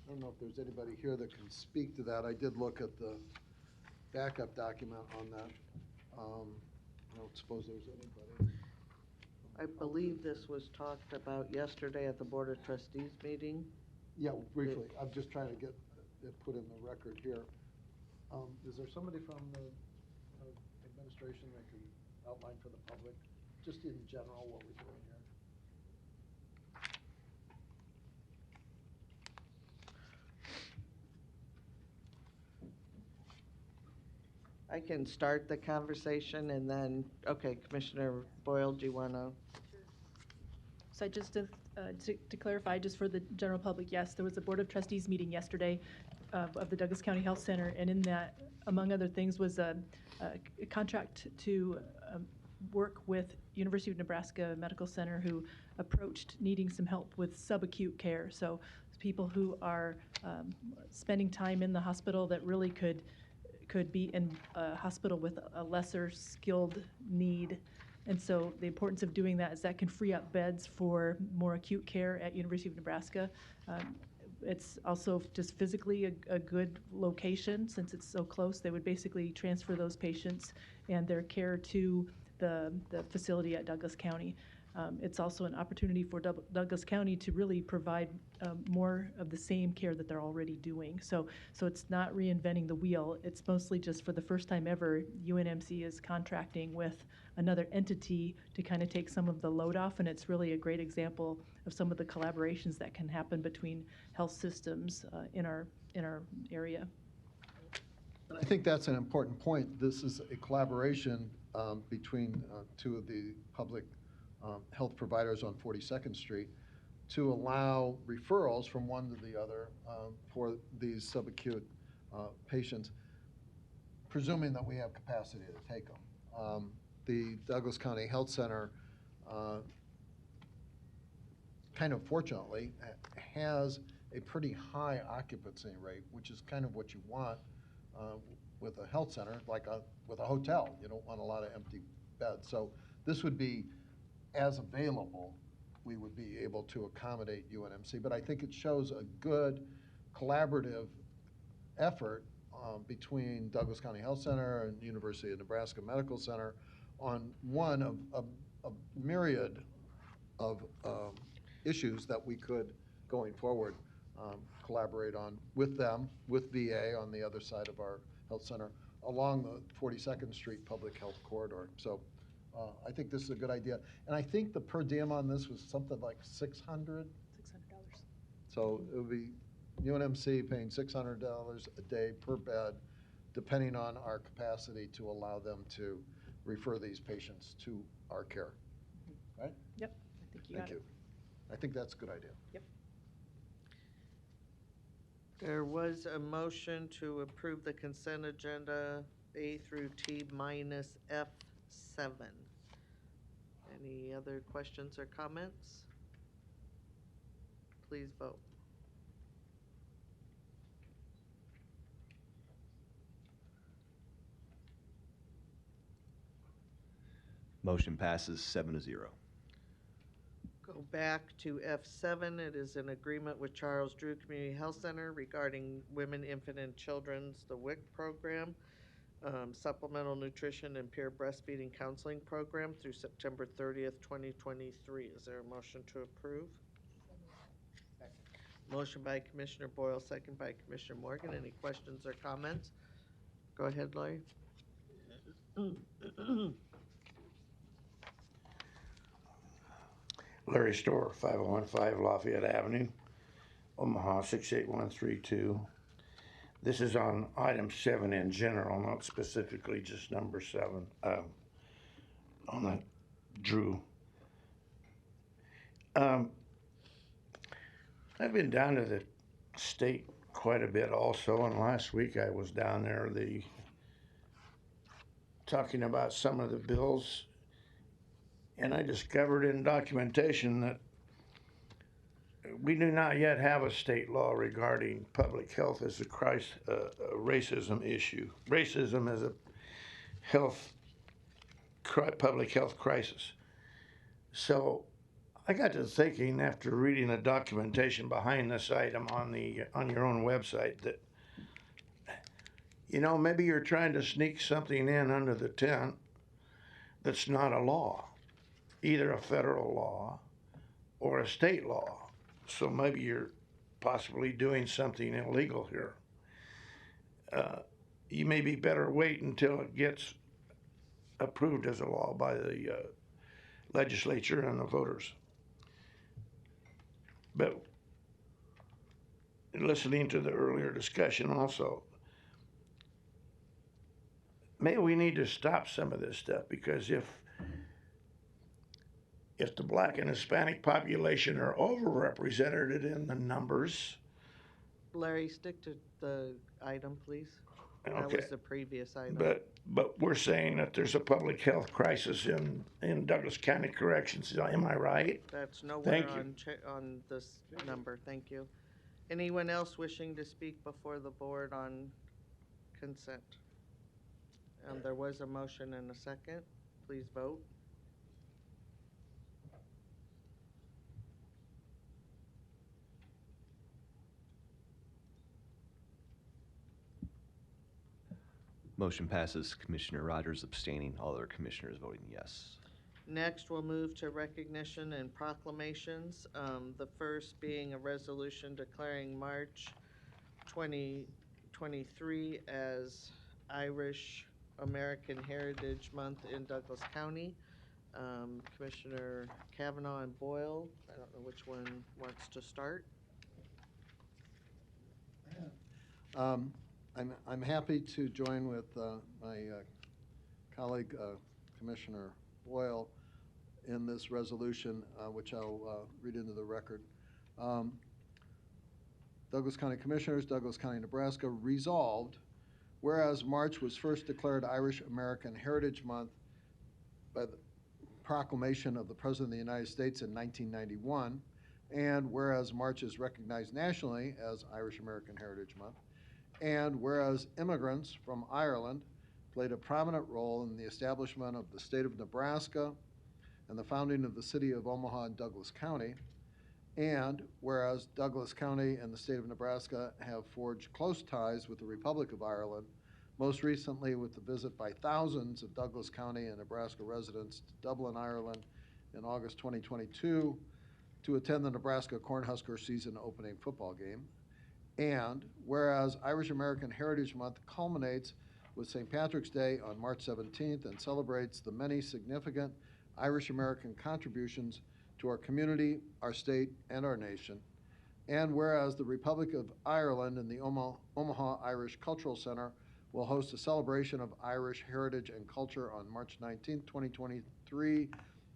A: don't know if there's anybody here that can speak to that. I did look at the backup document on that. I don't suppose there's anybody.
B: I believe this was talked about yesterday at the Board of Trustees meeting.
A: Yeah, briefly. I'm just trying to get it put in the record here. Is there somebody from the administration that can outline for the public, just in general, what we're doing here?
B: I can start the conversation and then, okay, Commissioner Boyle, do you want to?
F: So just to clarify, just for the general public, yes, there was a Board of Trustees meeting yesterday of the Douglas County Health Center, and in that, among other things, was a contract to work with University of Nebraska Medical Center, who approached needing some help with subacute care. So people who are spending time in the hospital that really could be in a hospital with a lesser skilled need. And so the importance of doing that is that can free up beds for more acute care at University of Nebraska. It's also just physically a good location since it's so close. They would basically transfer those patients and their care to the facility at Douglas County. It's also an opportunity for Douglas County to really provide more of the same care that they're already doing. So it's not reinventing the wheel. It's mostly just for the first time ever, UNMC is contracting with another entity to kind of take some of the load off, and it's really a great example of some of the collaborations that can happen between health systems in our area.
A: And I think that's an important point. This is a collaboration between two of the public health providers on 42nd Street to allow referrals from one to the other for these subacute patients, presuming that we have capacity to take them. The Douglas County Health Center, kind of fortunately, has a pretty high occupancy rate, which is kind of what you want with a health center, like with a hotel. You don't want a lot of empty beds. So this would be, as available, we would be able to accommodate UNMC. But I think it shows a good collaborative effort between Douglas County Health Center and University of Nebraska Medical Center on one of a myriad of issues that we could, going forward, collaborate on with them, with VA on the other side of our health center, along the 42nd Street Public Health Corridor. So I think this is a good idea. And I think the per diem on this was something like $600.
F: $600.
A: So it would be UNMC paying $600 a day per bed, depending on our capacity to allow them to refer these patients to our care. Right?
F: Yep, I think you got it.
A: Thank you. I think that's a good idea.
F: Yep.
B: There was a motion to approve the consent agenda A through T minus F7. Any other questions or comments? Please vote.
C: Motion passes 7-0.
B: Go back to F7. It is an agreement with Charles Drew Community Health Center regarding Women, Infant, and Children's, the WIC program, supplemental nutrition and peer breastfeeding counseling program through September 30th, 2023. Is there a motion to approve? Motion by Commissioner Boyle, second by Commissioner Morgan. Any questions or comments? Go ahead, Larry.
J: Larry Store, 5015 Lafayette Avenue, Omaha 68132. This is on item 7 in general, not specifically just number 7. on the Drew. I've been down to the state quite a bit also, and last week I was down there, talking about some of the bills, and I discovered in documentation that we do not yet have a state law regarding public health as a racism issue. Racism is a public health crisis. So I got to thinking after reading the documentation behind this item on your own website that, maybe you're trying to sneak something in under the tent that's not a law, either a federal law or a state law. So maybe you're possibly doing something illegal here. You may be better wait until it gets approved as a law by the legislature and the voters. But listening to the earlier discussion also, maybe we need to stop some of this stuff, because if the black and Hispanic population are overrepresented in the numbers.
B: Larry, stick to the item, please. That
J: Okay.
B: was the previous item.
J: But we're saying that there's a public health crisis in Douglas County Corrections. Am I right?
B: That's nowhere
J: Thank you.
B: on this number, thank you. Anyone else wishing to speak before the board on consent? There was a motion and a second. Please vote.
C: Motion passes. Commissioner Rogers abstaining, all other commissioners voting yes.
B: Next, we'll move to recognition and proclamations. The first being a resolution declaring March 2023 as Irish American Heritage Month in Douglas County. Commissioner Kavanaugh and Boyle, I don't know which one wants to start.
A: I'm happy to join with my colleague, Commissioner Boyle, in this resolution, which I'll read into the record. Douglas County Commissioners, Douglas County, Nebraska, resolved, whereas March was first declared Irish American Heritage Month by the proclamation of the President of the United States in 1991, and whereas March is recognized nationally as Irish American Heritage Month, and whereas immigrants from Ireland played a prominent role in the establishment of the state of Nebraska and the founding of the city of Omaha and Douglas County, and whereas Douglas County and the state of Nebraska have forged close ties with the Republic of Ireland, most recently with the visit by thousands of Douglas County and Nebraska residents to Dublin, Ireland in August 2022 to attend the Nebraska Cornhusker season opening football game. And whereas Irish American Heritage Month culminates with St. Patrick's Day on March 17th and celebrates the many significant Irish American contributions to our community, our state, and our nation. And whereas the Republic of Ireland and the Omaha Irish Cultural Center will host a celebration of Irish heritage and culture on March 19th, 2023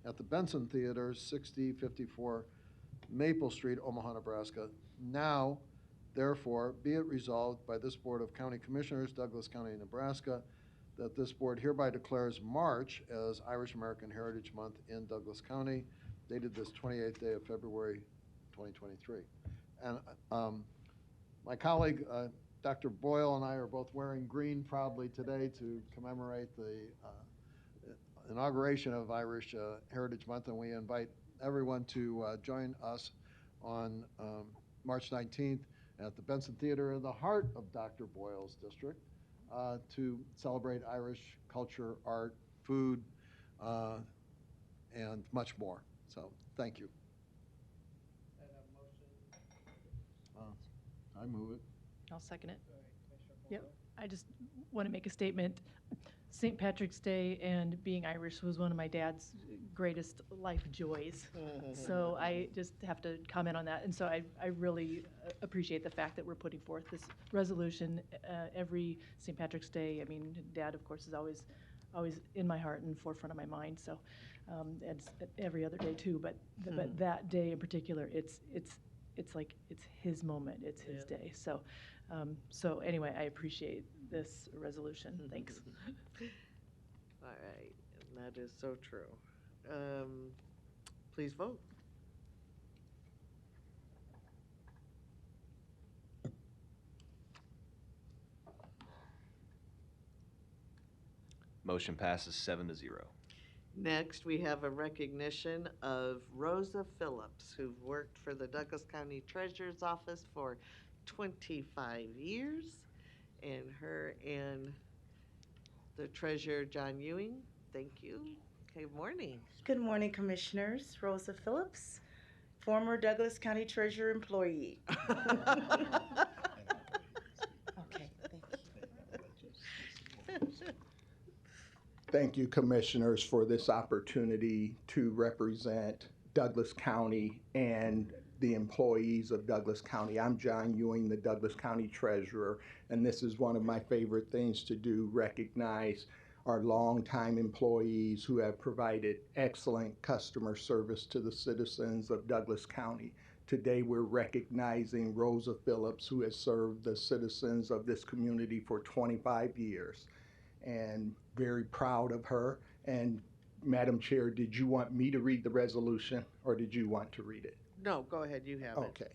A: at the Benson Theater, 6054 Maple Street, Omaha, Nebraska. Now, therefore, be it resolved by this Board of County Commissioners, Douglas County, Nebraska, that this board hereby declares March as Irish American Heritage Month in Douglas County, dated this 28th day of February, 2023. And my colleague, Dr. Boyle, and I are both wearing green proudly today to commemorate the inauguration of Irish Heritage Month, and we invite everyone to join us on March 19th at the Benson Theater in the heart of Dr. Boyle's district to celebrate Irish culture, art, food, and much more. So, thank you. I move it.
F: I'll second it. Yep, I just want to make a statement. St. Patrick's Day and being Irish was one of my dad's greatest life joys. So I just have to comment on that. And so I really appreciate the fact that we're putting forth this resolution every St. Patrick's Day. I mean, Dad, of course, is always always in my heart and forefront of my mind. So it's every other day too, but but that day in particular, it's like it's his moment, it's his day. So so anyway, I appreciate this resolution. Thanks.
B: All right, and that is so true. Please vote.
C: Motion passes 7-0.
B: Next, we have a recognition of Rosa Phillips, who worked for the Douglas County Treasurer's Office for 25 years. And her and the treasurer, John Ewing, thank you. Okay, morning.
K: Good morning, Commissioners. Rosa Phillips, former Douglas County Treasurer employee. Okay, thank you.
L: Thank you, Commissioners, for this opportunity to represent Douglas County and the employees of Douglas County. I'm John Ewing, the Douglas County Treasurer, and this is one of my favorite things to do, recognize our longtime employees who have provided excellent customer service to the citizens of Douglas County. Today, we're recognizing Rosa Phillips, who has served the citizens of this community for 25 years. And very proud of her. And Madam Chair, did you want me to read the resolution or did you want to read it?
B: No, go ahead, you have it.
L: Okay.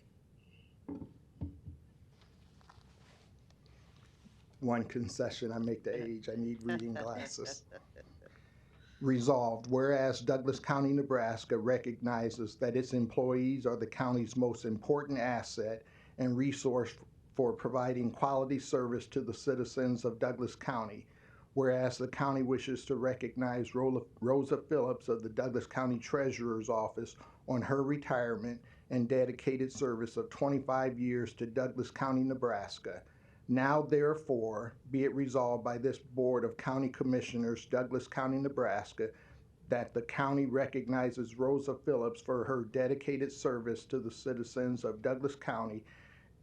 L: One concession, I make the age, I need reading glasses. Resolved, whereas Douglas County, Nebraska recognizes that its employees are the county's most important asset and resource for providing quality service to the citizens of Douglas County. Whereas the county wishes to recognize Rosa Phillips of the Douglas County Treasurer's Office on her retirement and dedicated service of 25 years to Douglas County, Nebraska. Now therefore be it resolved by this Board of County Commissioners, Douglas County, Nebraska, that the county recognizes Rosa Phillips for her dedicated service to the citizens of Douglas County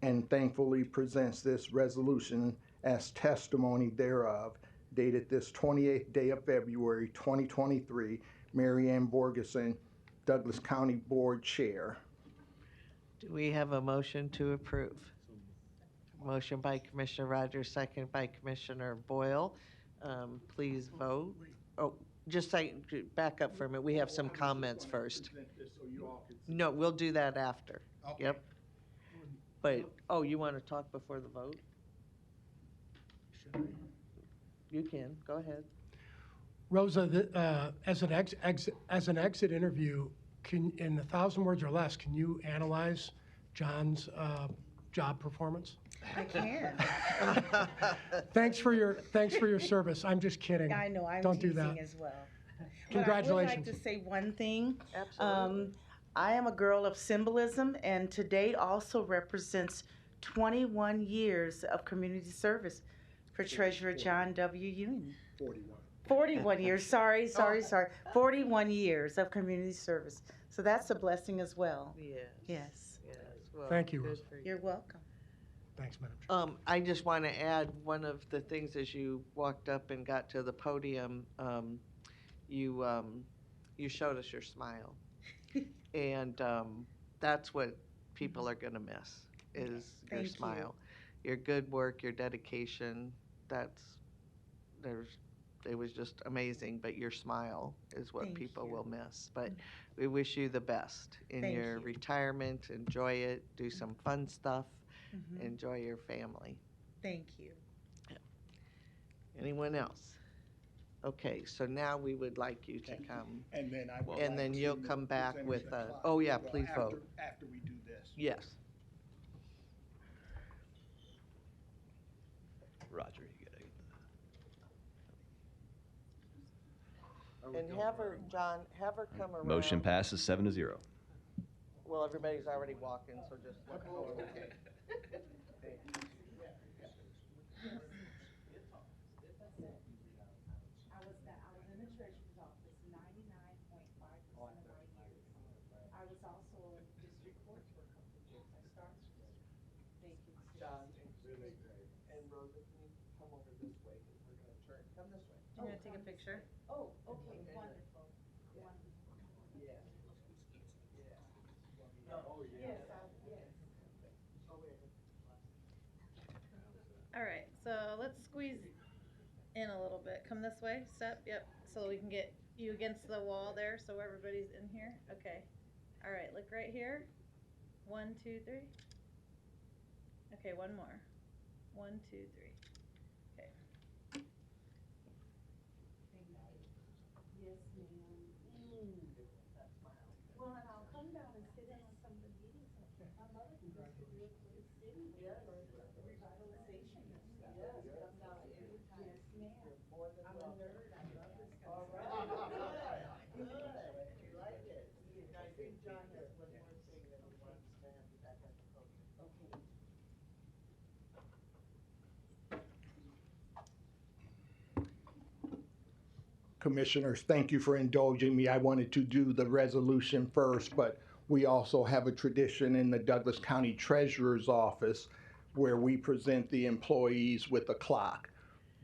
L: and thankfully presents this resolution as testimony thereof, dated this 28th day of February 2023, Mary Ann Borgeson, Douglas County Board Chair.
B: Do we have a motion to approve? Motion by Commissioner Rogers, second by Commissioner Boyle. Please vote. Oh, just back up for a minute. We have some comments first. No, we'll do that after.
L: Okay.
B: Yep. But, oh, you want to talk before the vote? You can, go ahead.
G: Rosa, as an exit interview, in 1,000 words or less, can you analyze John's job performance?
K: I can.
G: Thanks for your service. I'm just kidding.
K: I know, I'm
G: Don't do
K: teasing
G: that.
K: as well.
G: Congratulations.
K: But I would like to say one thing.
B: Absolutely.
K: I am a girl of symbolism, and today also represents 21 years of community service for Treasurer John W. Ewing. 41 years, sorry. 41 years of community service. So that's a blessing as well.
B: Yes.
K: Yes.
B: Yes. Well,
G: Thank you,
B: good
G: Rosa.
B: for you.
K: You're welcome.
G: Thanks, Madam Chair.
B: I just want to add one of the things as you walked up and got to the podium, you showed us your smile. And that's what people are going to miss is your
K: Thank you.
B: smile. Your good work, your dedication, it was just amazing, but your smile is what
K: Thank
B: people
K: you.
B: will miss. But we wish you the best in
K: Thank
B: your
K: you.
B: retirement. Enjoy it, do some fun stuff,
K: Mhm.
B: enjoy your family.
K: Thank you.
B: Anyone else? Okay, so now we would like you to come.
L: And then I will.
B: And then you'll come back with oh yeah, please vote.
L: After we do this.
B: Yes.
C: Roger, you got it.
B: And have her, John, have her come around.
C: Motion passes 7-0.
B: Well, everybody's already walking, so just let her know.
K: I was in the treasurer's office 99.5% of my years. I was also in district court for a couple of years. I started with thank you.
B: John, and Rosa, can you come over this way, because we're gonna turn, come this way.
K: You're gonna take take a picture? Oh, okay, wonderful.
M: All right, so let's squeeze in a little bit. Come this way, step, yep, so we can get you against the wall there, so everybody's in here. Okay. All right, look right here. 1, 2, 3. Okay, one more. 1, 2, 3. Okay.
K: Yes, ma'am. Well, and I'll come down and sit in on some of the meetings. My mother can go to the city for the revitalization. Yes, come down anytime. Yes, ma'am. I'm a nerd. I love this kind of stuff. Good. You like it. I think John has one more thing that he wants to have you back at the podium. Okay.
L: Commissioners, thank you for indulging me. I wanted to do the resolution first, but we also have a tradition in the Douglas County Treasurer's Office where we present the employees with a clock.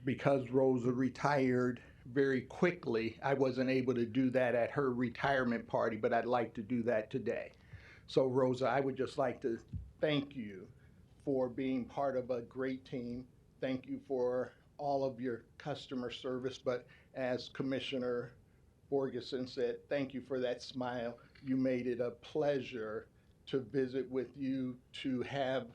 L: Because Rosa retired very quickly, I wasn't able to do that at her retirement party, but I'd like to do that today. So Rosa, I would just like to thank you for being part of a great team. Thank you for all of your customer service, but as Commissioner Borgeson said, thank you for that smile. You made it a pleasure to visit with you, to have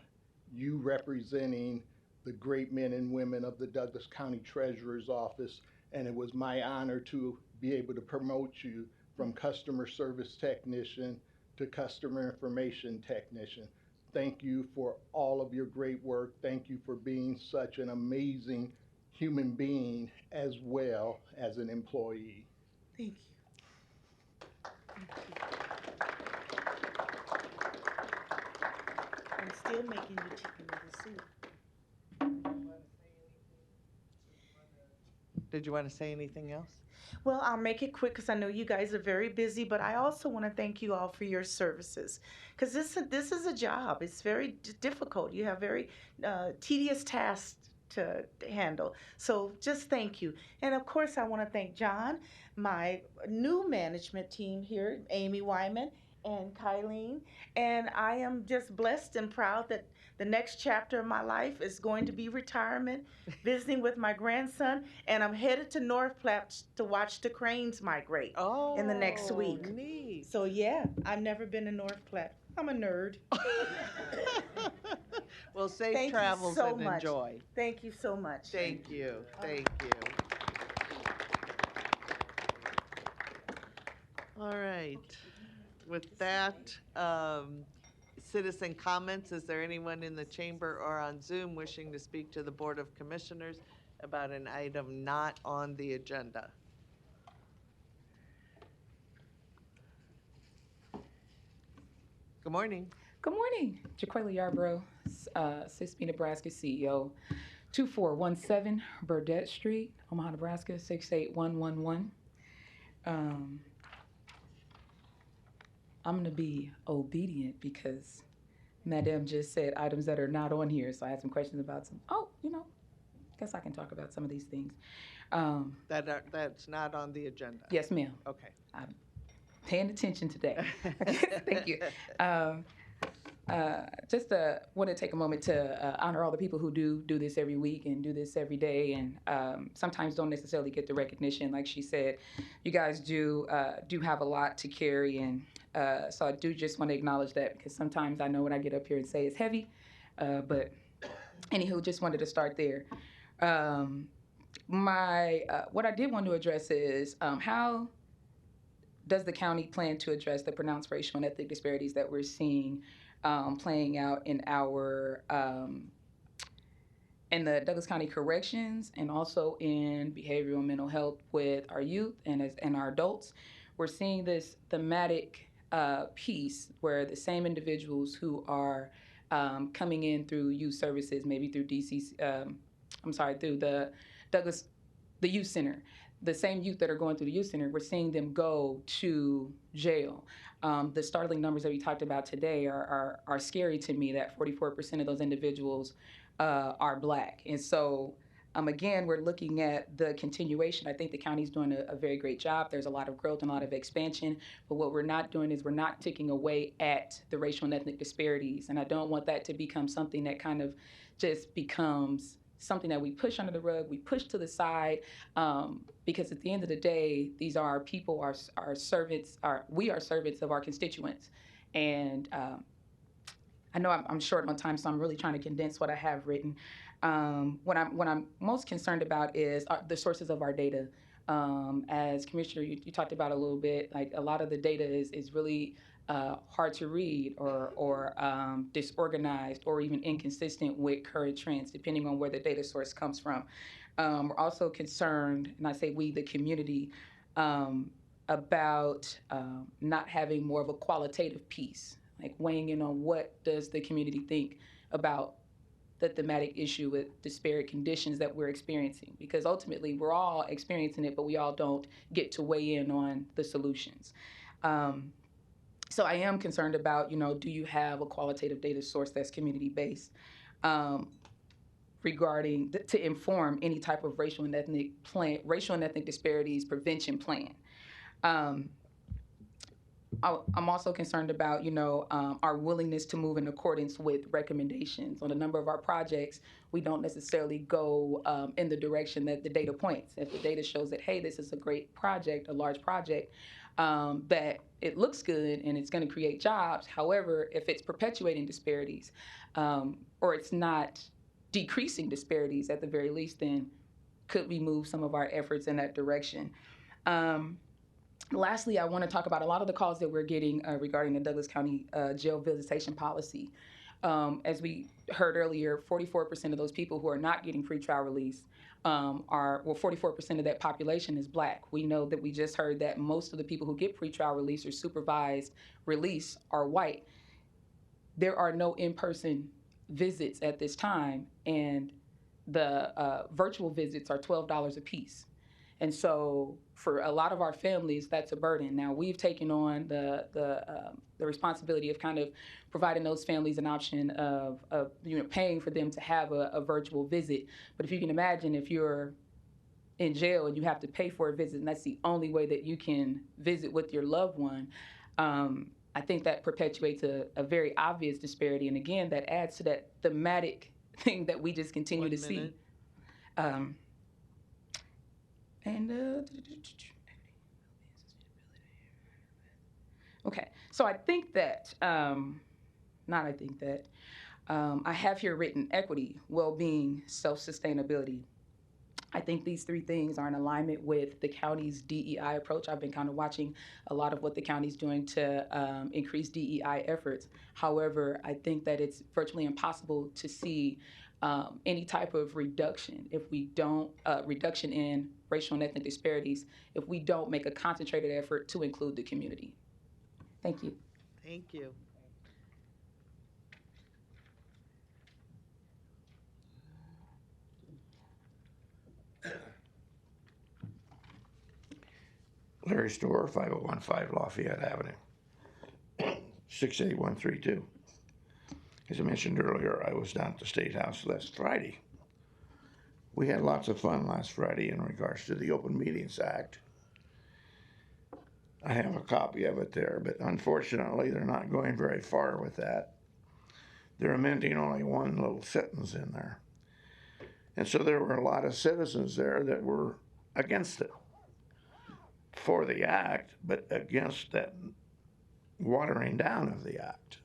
L: you representing the great men and women of the Douglas County Treasurer's Office, and it was my honor to be able to promote you from customer service technician to customer information technician. Thank you for all of your great work. Thank you for being such an amazing human being as well as an employee.
K: Thank you. I'm still making you chicken noodle soup.
B: Did you want to say anything else?
K: Well, I'll make it quick because I know you guys are very busy, but I also want to thank you all for your services because this is a job. It's very difficult. You have very tedious tasks to handle. So just thank you. And of course, I want to thank John, my new management team here, Amy Wyman and Kylene. And I am just blessed and proud that the next chapter of my life is going to be retirement, visiting with my grandson, and I'm headed to North Platte to watch the cranes migrate in the next week.
B: Neat.
K: So yeah, I've never been to North Platte. I'm a nerd.
B: Well, safe
K: Thank you
B: travels
K: so
B: and
K: much.
B: enjoy.
K: Thank you so much.
B: Thank you. Thank you. All right. With that, citizen comments. Is there anyone in the chamber or on Zoom wishing to speak to the Board of Commissioners about an item not on the agenda? Good morning.
N: Good morning. Jaquela Yarbrough, 6B Nebraska CEO, 2417 Burdette Street, Omaha, Nebraska, 68111. I'm going to be obedient because Madam just said items that are not on here. So I had some questions about some, guess I can talk about some of these things.
B: That's not on the agenda.
N: Yes, ma'am.
B: Okay.
N: I'm paying attention today. Thank you. Just want to take a moment to honor all the people who do this every week and do this every day, and sometimes don't necessarily get the recognition. Like she said, you guys do have a lot to carry, and so I do just want to acknowledge that because sometimes I know when I get up here and say it's heavy, but anywho, just wanted to start there. What I did want to address is how does the county plan to address the pronounced racial and ethnic disparities that we're seeing playing out in in the Douglas County Corrections and also in behavioral and mental health with our youth and our adults? We're seeing this thematic piece where the same individuals who are coming in through youth services, maybe through through the youth center, the same youth that are going through the youth center, we're seeing them go to jail. The startling numbers that we talked about today are scary to me, that 44% of those individuals are Black. And so Again, we're looking at the continuation. I think the county's doing a very great job. There's a lot of growth and a lot of expansion, but what we're not doing is we're not taking away at the racial and ethnic disparities. And I don't want that to become something that kind of just becomes something that we push under the rug, we push to the side, because at the end of the day, these are our people, our servants, we are servants of our constituents. And I know I'm short on time, so I'm really trying to condense what I have written. What I'm most concerned about is the sources of our data. As Commissioner, you talked about a little bit, like a lot of the data is really hard to read or disorganized or even inconsistent with current trends, depending on where the data source comes from. We're also concerned, and I say we, the community, about not having more of a qualitative piece, like weighing in on what does the community think about the thematic issue with disparate conditions that we're experiencing, because ultimately we're all experiencing it, but we all don't get to weigh in on the solutions. So I am concerned about, do you have a qualitative data source that's community-based regarding to inform any type of racial and ethnic disparities prevention plan. I'm also concerned about, our willingness to move in accordance with recommendations. On a number of our projects, we don't necessarily go in the direction that the data points. If the data shows that, hey, this is a great project, a large project, that it looks good and it's going to create jobs. However, if it's perpetuating disparities or it's not decreasing disparities at the very least, then could we move some of our efforts in that direction? Lastly, I want to talk about a lot of the calls that we're getting regarding the Douglas County jail visitation policy. As we heard earlier, 44% of those people who are not getting pretrial release 44% of that population is Black. We know that we just heard that most of the people who get pretrial release or supervised release are white. There are no in-person visits at this time, and the virtual visits are $12 a piece. And so for a lot of our families, that's a burden. Now, we've taken on the responsibility of kind of providing those families an option of paying for them to have a virtual visit. But if you can imagine, if you're in jail and you have to pay for a visit, and that's the only way that you can visit with your loved one, I think that perpetuates a very obvious disparity. And again, that adds to that thematic thing that we just continue to see. Okay, so I think that, I have here written equity, well-being, self-sustainability. I think these three things are in alignment with the county's DEI approach. I've been kind of watching a lot of what the county's doing to increase DEI efforts. However, I think that it's virtually impossible to see any type of reduction if we don't, reduction in racial and ethnic disparities, if we don't make a concentrated effort to include the community. Thank you.
B: Thank you.
J: Larry Store, 5015 Lafayette Avenue, 68132. As I mentioned earlier, I was down at the State House last Friday. We had lots of fun last Friday in regards to the Open Meetings Act. I have a copy of it there, but unfortunately, they're not going very far with that. They're amending only one little sentence in there. And so there were a lot of citizens there that were against it, for the act, but against that watering down of the act.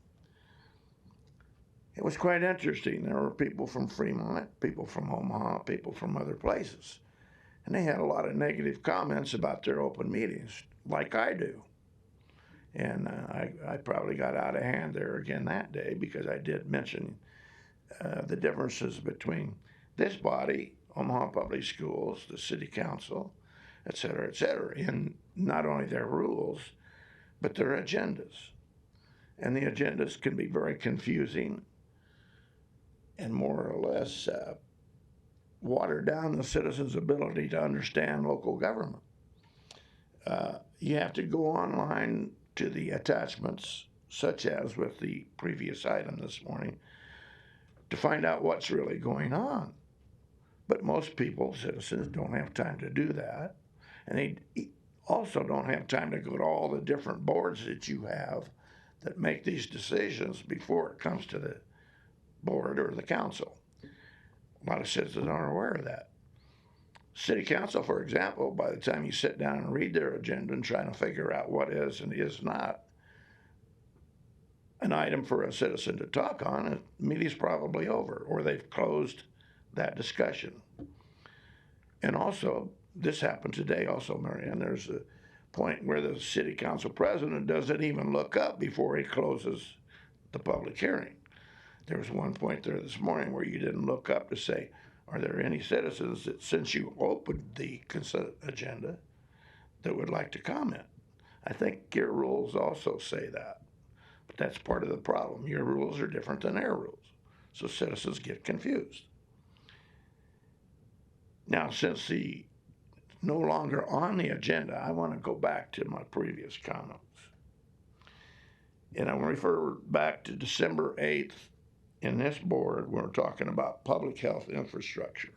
J: It was quite interesting. There were people from Fremont, people from Omaha, people from other places. And they had a lot of negative comments about their open meetings, like I do. And I probably got out of hand there again that day, because I did mention the differences between this body, Omaha Public Schools, the City Council, et cetera, in not only their rules, but their agendas. And the agendas can be very confusing and more or less water down the citizens' ability to understand local government. You have to go online to the attachments, such as with the previous item this morning, to find out what's really going on. But most people, citizens, don't have time to do that. And they also don't have time to go to all the different boards that you have that make these decisions before it comes to the board or the council. A lot of citizens aren't aware of that. City council, for example, by the time you sit down and read their agenda and trying to figure out what is and is not an item for a citizen to talk on, the meeting's probably over, or they've closed that discussion. And also, this happened today also, Marianne, there's a point where the city council president doesn't even look up before he closes the public hearing. There was one point there this morning where you didn't look up to say, are there any citizens that, since you opened the consent agenda, that would like to comment? I think your rules also say that, but that's part of the problem. Your rules are different than their rules, so citizens get confused. Now, since the no longer on the agenda, I want to go back to my previous comments. And I want to refer back to December 8th in this board, we're talking about public health infrastructure.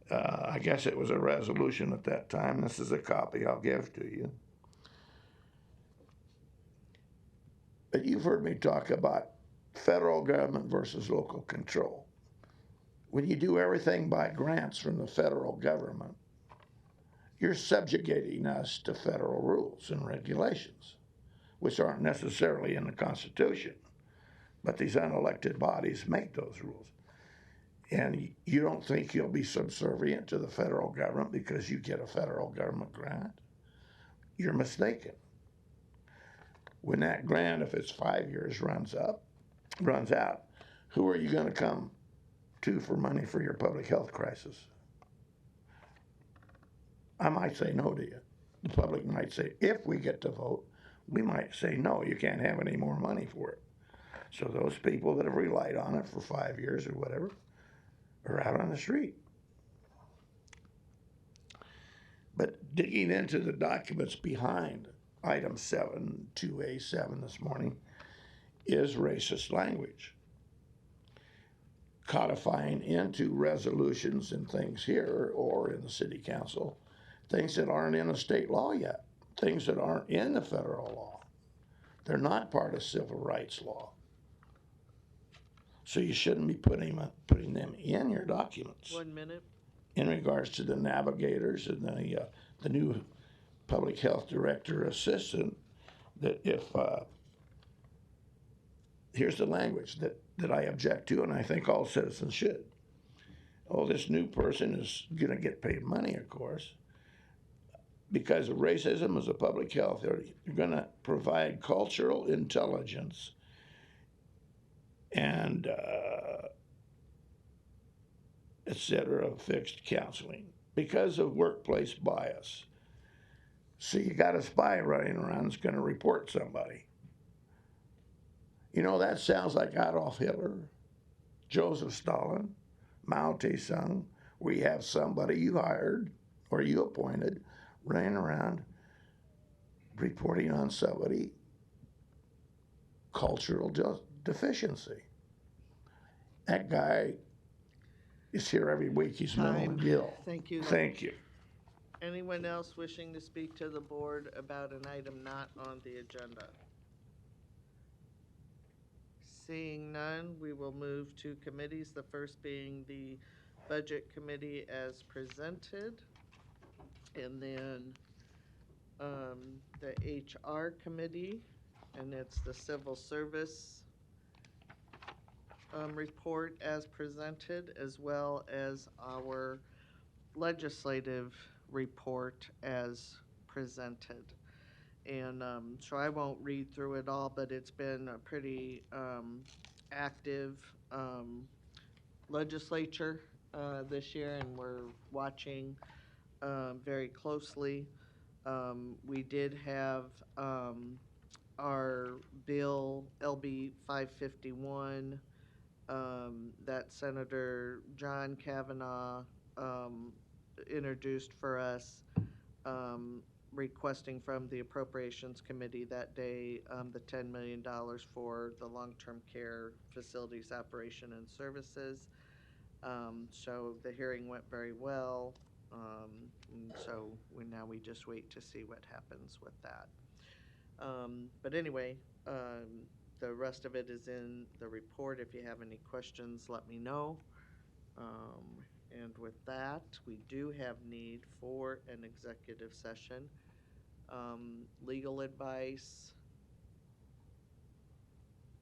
J: I guess it was a resolution at that time. This is a copy I'll give to you. But you've heard me talk about federal government versus local control. When you do everything by grants from the federal government, you're subjugating us to federal rules and regulations, which aren't necessarily in the Constitution. But these unelected bodies make those rules. And you don't think you'll be subservient to the federal government because you get a federal government grant? You're mistaken. When that grant, if it's 5 years, runs out, who are you going to come to for money for your public health crisis? I might say no to you. The public might say, if we get to vote, we might say, no, you can't have any more money for it. So those people that have relied on it for 5 years or whatever are out on the street. But digging into the documents behind item 7, 2A7 this morning, is racist language. Codifying into resolutions and things here or in the city council, things that aren't in a state law yet, things that aren't in the federal law. They're not part of civil rights law. So you shouldn't be putting them in your documents.
B: 1 minute.
J: In regards to the navigators and the new public health director assistant, that if here's the language that I object to, and I think all citizens should. Oh, this new person is going to get paid money, of course, because of racism as a public health. They're going to provide cultural intelligence and etc., fixed counseling because of workplace bias. So you got a spy running around that's going to report somebody. You know, that sounds like Adolf Hitler, Joseph Stalin, Mao Tse-tung, where you have somebody you hired or you appointed running around reporting on somebody cultural deficiency. That guy is here every week. He's mentally ill.
B: Thank you.
J: Thank you.
B: Anyone else wishing to speak to the board about an item not on the agenda? Seeing none, we will move to committees, the first being the Budget Committee as presented, and then the HR Committee, and it's the Civil Service report as presented, as well as our legislative report as presented. And so I won't read through it all, but it's been a pretty active legislature this year, and we're watching very closely. We did have our bill LB 551 that Senator John Kavanaugh introduced for us, requesting from the Appropriations Committee that day the $10 million for the long-term care facilities operation and services. So the hearing went very well. And so now we just wait to see what happens with that. But anyway, the rest of it is in the report. If you have any questions, let me know. And with that, we do have need for an executive session. Legal advice,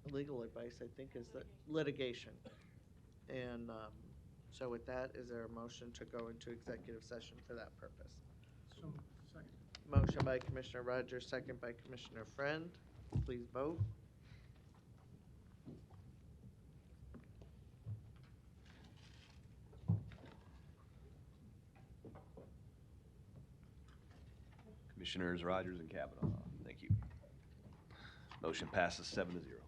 B: I think, is the litigation. And so with that, is there a motion to go into executive session for that purpose?
G: So, second.
B: Motion by Commissioner Rogers, second by Commissioner Friend. Please vote.
C: Commissioners Rogers and Kavanaugh, thank you. Motion passes 7-0.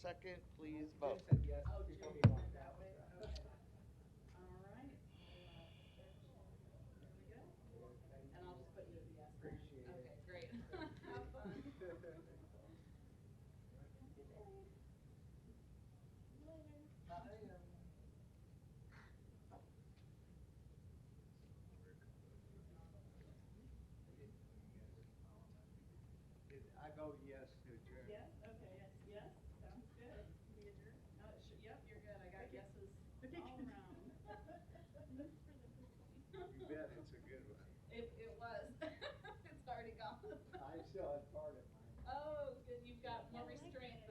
B: second, please vote.
H: I vote yes to adjourn.
F: Yes, okay, yes, sounds good. We adjourn? Yep, you're good. I got yeses all around.
H: You bet, it's a good one.
M: It was. It's already gone.
H: I still have part of mine.
M: Oh, good, you've got more restraint